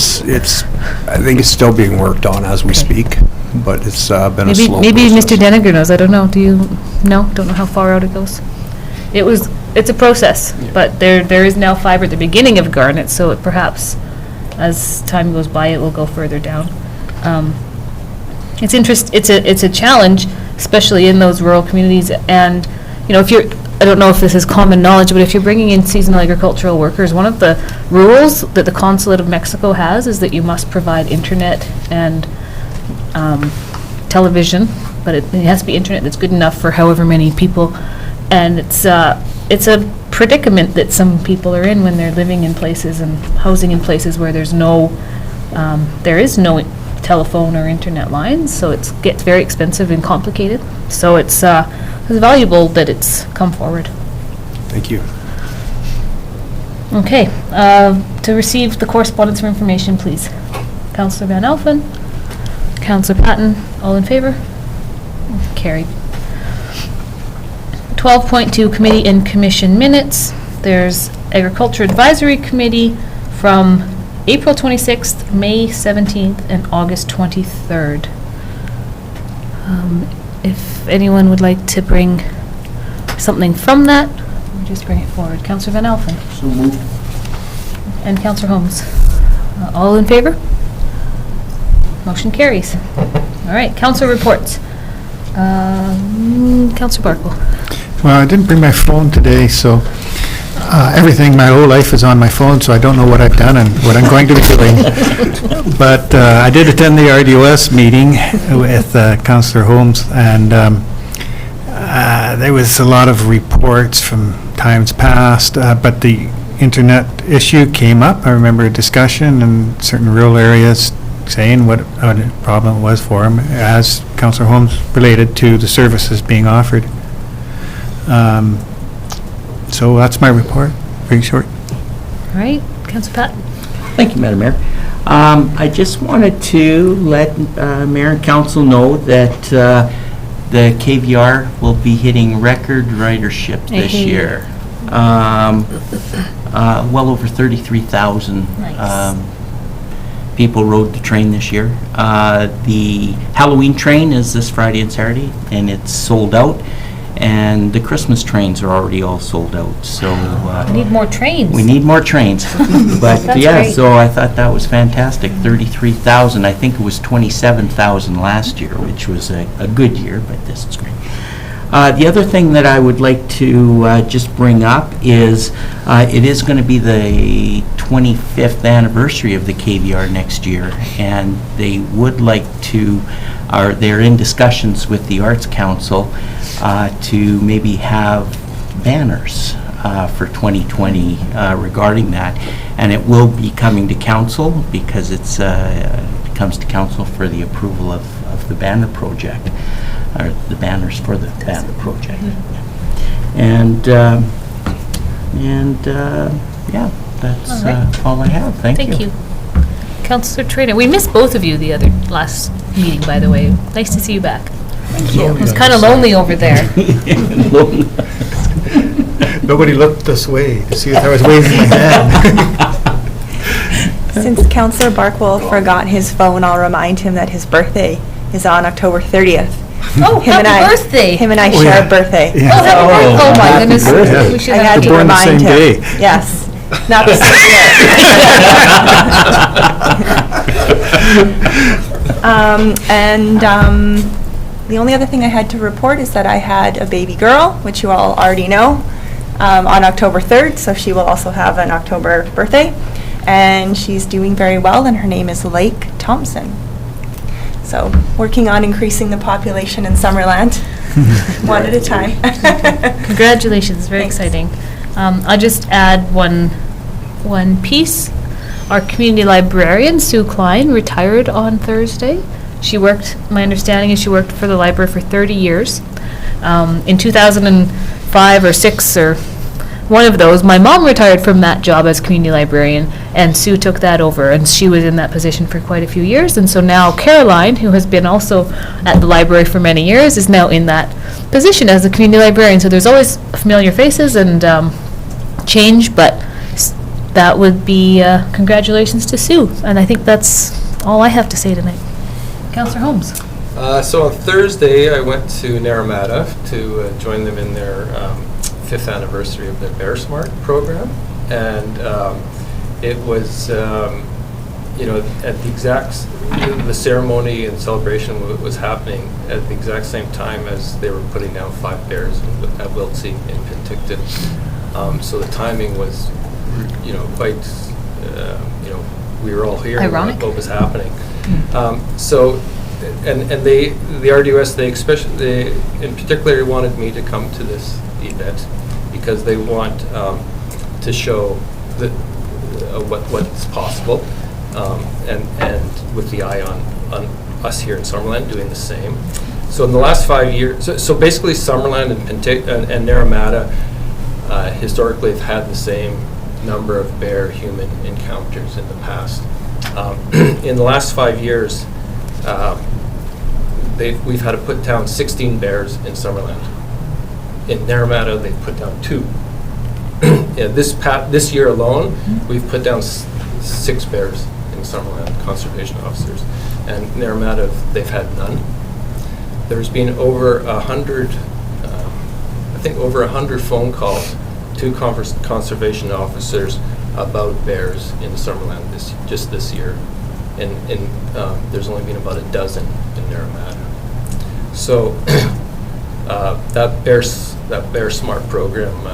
think it's still being worked on as we speak, but it's been a slow Maybe process. Mr. Denninger knows, I don't know, do you know? Don't know how far out it goes? It's a process, but there is now fiber at the beginning of Garnet, so it perhaps, as time goes by, it will go further down. It's a challenge, especially in those rural communities, and, I don't know if this is common knowledge, but if you're bringing in seasonal agricultural workers, one of the rules that the Consulate of Mexico has is that you must provide internet and television, but it has to be internet that's good enough for however many people. And it's a predicament that some people are in when they're living in places and housing in places where there is no telephone or internet lines, so it gets very expensive and complicated. So it's valuable that it's come forward. Thank you. Okay, to receive the correspondence for information, please. Councillor Van Alphen, Councillor Patton, all in favor? Carried. 12.2, committee and commission minutes. There's Agriculture Advisory Committee from April 26th, May 17th, and August 23rd. If anyone would like to bring something from that, we'll just bring it forward. Councillor Van Alphen. So moved. And Councillor Holmes. All in favor? Motion carries. All right, council reports. Councillor Barkle. Well, I didn't bring my phone today, so everything, my whole life is on my phone, so I don't know what I've done and what I'm going to be doing. But I did attend the RDOS meeting with Councillor Holmes, and there was a lot of reports from times past, but the internet issue came up. I remember a discussion in certain rural areas saying what a problem it was for them, as Councillor Holmes related to the services being offered. So that's my report, very short. All right, Councillor Patton. Thank you, Madam Mayor. I just wanted to let Mayor and Council know that the KVR will be hitting record ridership this year. Well over 33,000 people rode the train this year. The Halloween train is this Friday and Saturday, and it's sold out. And the Christmas trains are already all sold out, so... We need more trains. We need more trains. But That's yeah, great. so I thought that was fantastic, 33,000. I think it was 27,000 last year, which was a good year, but this is great. The other thing that I would like to just bring up is it is going to be the 25th anniversary of the KVR next year, and they would like to, they're in discussions with the Arts Council to maybe have banners for 2020 regarding that, and it will be coming to council because it's comes to council for the approval of the banner project, or the banners for the banner project. And yeah, that's All right. all I have. Thank you. Thank you. Councillor Trainer, we missed both of you the other last meeting, by the way. Nice to see you back. It was kind of lonely over there. Nobody looked this way to see if I was waving my hand. Since Councillor Barkwell forgot his phone, I'll remind him that his birthday is on October 30th. Oh, happy birthday. Him and I Oh, share yeah. a birthday. Yeah. Oh, happy birthday. Oh, my goodness. birthday. We should I have had to to born the remind same him. day. Yes, not the same year. The only other thing I had to report is that I had a baby girl, which you all already know, on October 3rd, so she will also have an October birthday. And she's doing very well, and her name is Lake Thompson. So, working on increasing the population in Summerland, one at a time. Congratulations, very Thanks. exciting. I'll just add one piece. Our community librarian, Sue Klein, retired on Thursday. She worked, my understanding is she worked for the library for 30 years. In 2005 or 6 or one of those, my mom retired from that job as community librarian, and Sue took that over, and she was in that position for quite a few years. And so now Caroline, who has been also at the library for many years, is now in that position as the community librarian. So there's always familiar faces and change, but that would be congratulations to Sue. And I think that's all I have to say tonight. Councillor Holmes. So on Thursday, I went to Naramata to join them in their 5th anniversary of their Bear Smart program. And it was, at the exact, the ceremony and celebration was happening at the exact same time as they were putting down 5 bears at Wiltsey in Penticton. So the timing was, quite, we were all here. Ironic. What was happening. The RDOS, they in particular wanted me to come to this event because they want to show what's possible, and with the eye on us here in Summerland doing the same. So in the last 5 years, so basically Summerland and Naramata historically have had the same number of bear-human encounters in the past. In the last 5 years, we've had to put down 16 bears in Summerland. In Naramata, they've put down 2. This year alone, we've put down 6 bears in Summerland, conservation officers. And Naramata, they've had none. There's been over 100, over 100 phone calls to conservation officers about bears in Summerland just this year. And there's only been about a dozen in Naramata. So that Bear Smart program,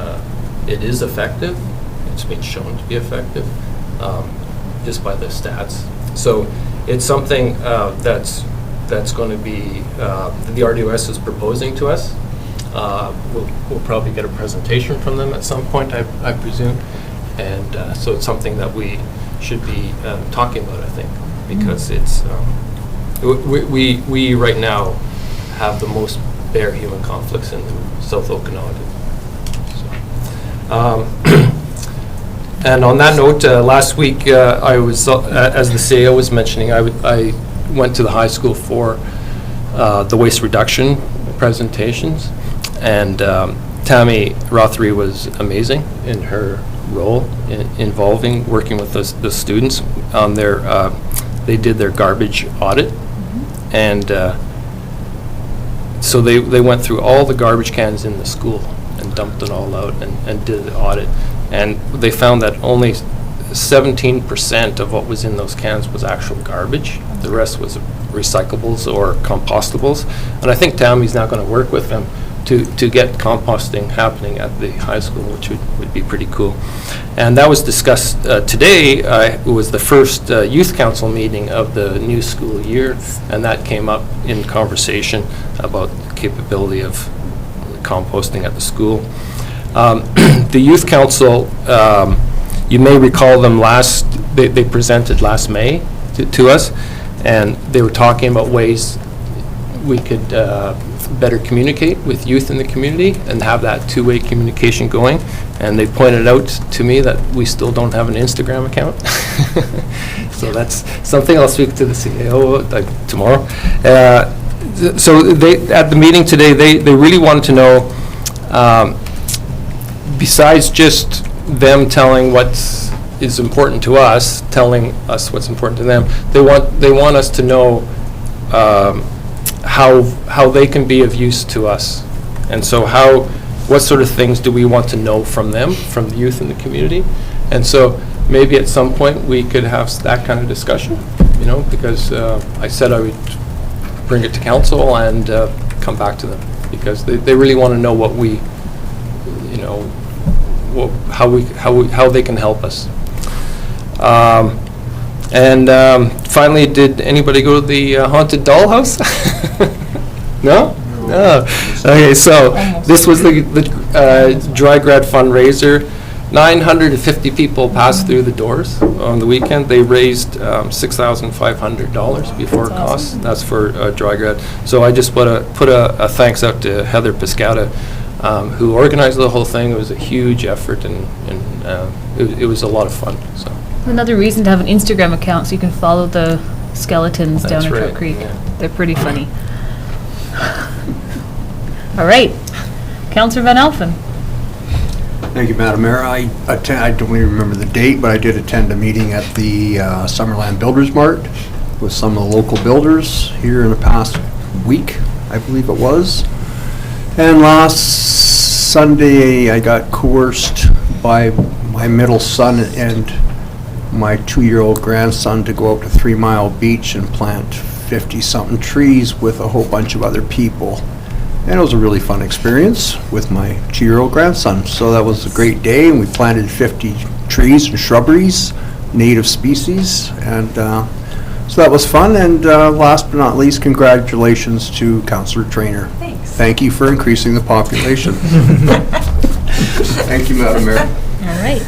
it is effective. It's been shown to be effective just by the stats. So it's something that's going to be the RDOS is proposing to us. We'll probably get a presentation from them at some point, I presume. And so it's something that we should be talking about, I think, because it's we right now have the most bear-human conflicts in the South Okanagan. And on that note, last week I was, as the CEO was mentioning, I went to the high school for the waste reduction presentations, and Tammy Rothery was amazing in her role involving working with the students on their they did their garbage audit, and so they went through all the garbage cans in the school and dumped it all out and did the audit, and they found that only 17% of what was in those cans was actual garbage. The rest was recyclables or compostables, and I think Tammy's now going to work with them to get composting happening at the high school, which would be pretty cool. And that was discussed today. It was the first youth council meeting of the new school year, and that came up in conversation about the capability of composting at the school. The youth council, you may recall them they presented last May to us. and they were talking about ways we could better communicate with youth in the community and have that two-way communication going. And they pointed out to me that we still don't have an Instagram account. So that's something I'll speak to the CAO tomorrow. So they, at the meeting today, they really wanted to know, besides just them telling what is important to us, telling us what's important to them, they want us to know how they can be of use to us. And so what sort of things do we want to know from them, from the youth in the community? And so maybe at some point we could have that kind of discussion, because I said I would bring it to council and come back to them, because they really want to know what we, how they can help us. Finally, did anybody go to the Haunted Dollhouse? No? No. Okay, so this was the Dry Grad fundraiser. 950 people passed through the doors on the weekend. They raised $6,500 before costs. That's for Dry Grad. So I just put a thanks out to Heather Piscata, who organized the whole thing. It was a huge effort, and it was a lot of fun. So another reason to have an Instagram account so you can follow the skeletons down at Trout Creek. Yeah. They're pretty funny. All right, Councillor Van Alphen. Thank you, Madam Mayor. I don't even remember the date, but I did attend a meeting at the Summerland Builders Mart with some of the local builders here in the past week, I believe it was. And last Sunday, I got coerced by my middle son and my 2-year-old grandson to go out to 3 Mile Beach and plant 50-something trees with a whole bunch of other people. And it was a really fun experience with my 2-year-old grandson. So that was a great day, and we planted 50 trees and shrubberies, native species, and so that was fun. And last but not least, congratulations to Councillor Traynor. Thanks. Thank you for increasing the population. Thank you, Madam Mayor. All right.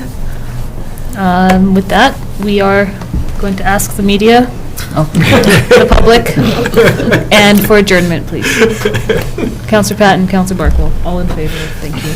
With that, we are going to ask the media, the public, and for adjournment, please. Councillor Patton, Councillor Barkwell, all in favor. Thank you.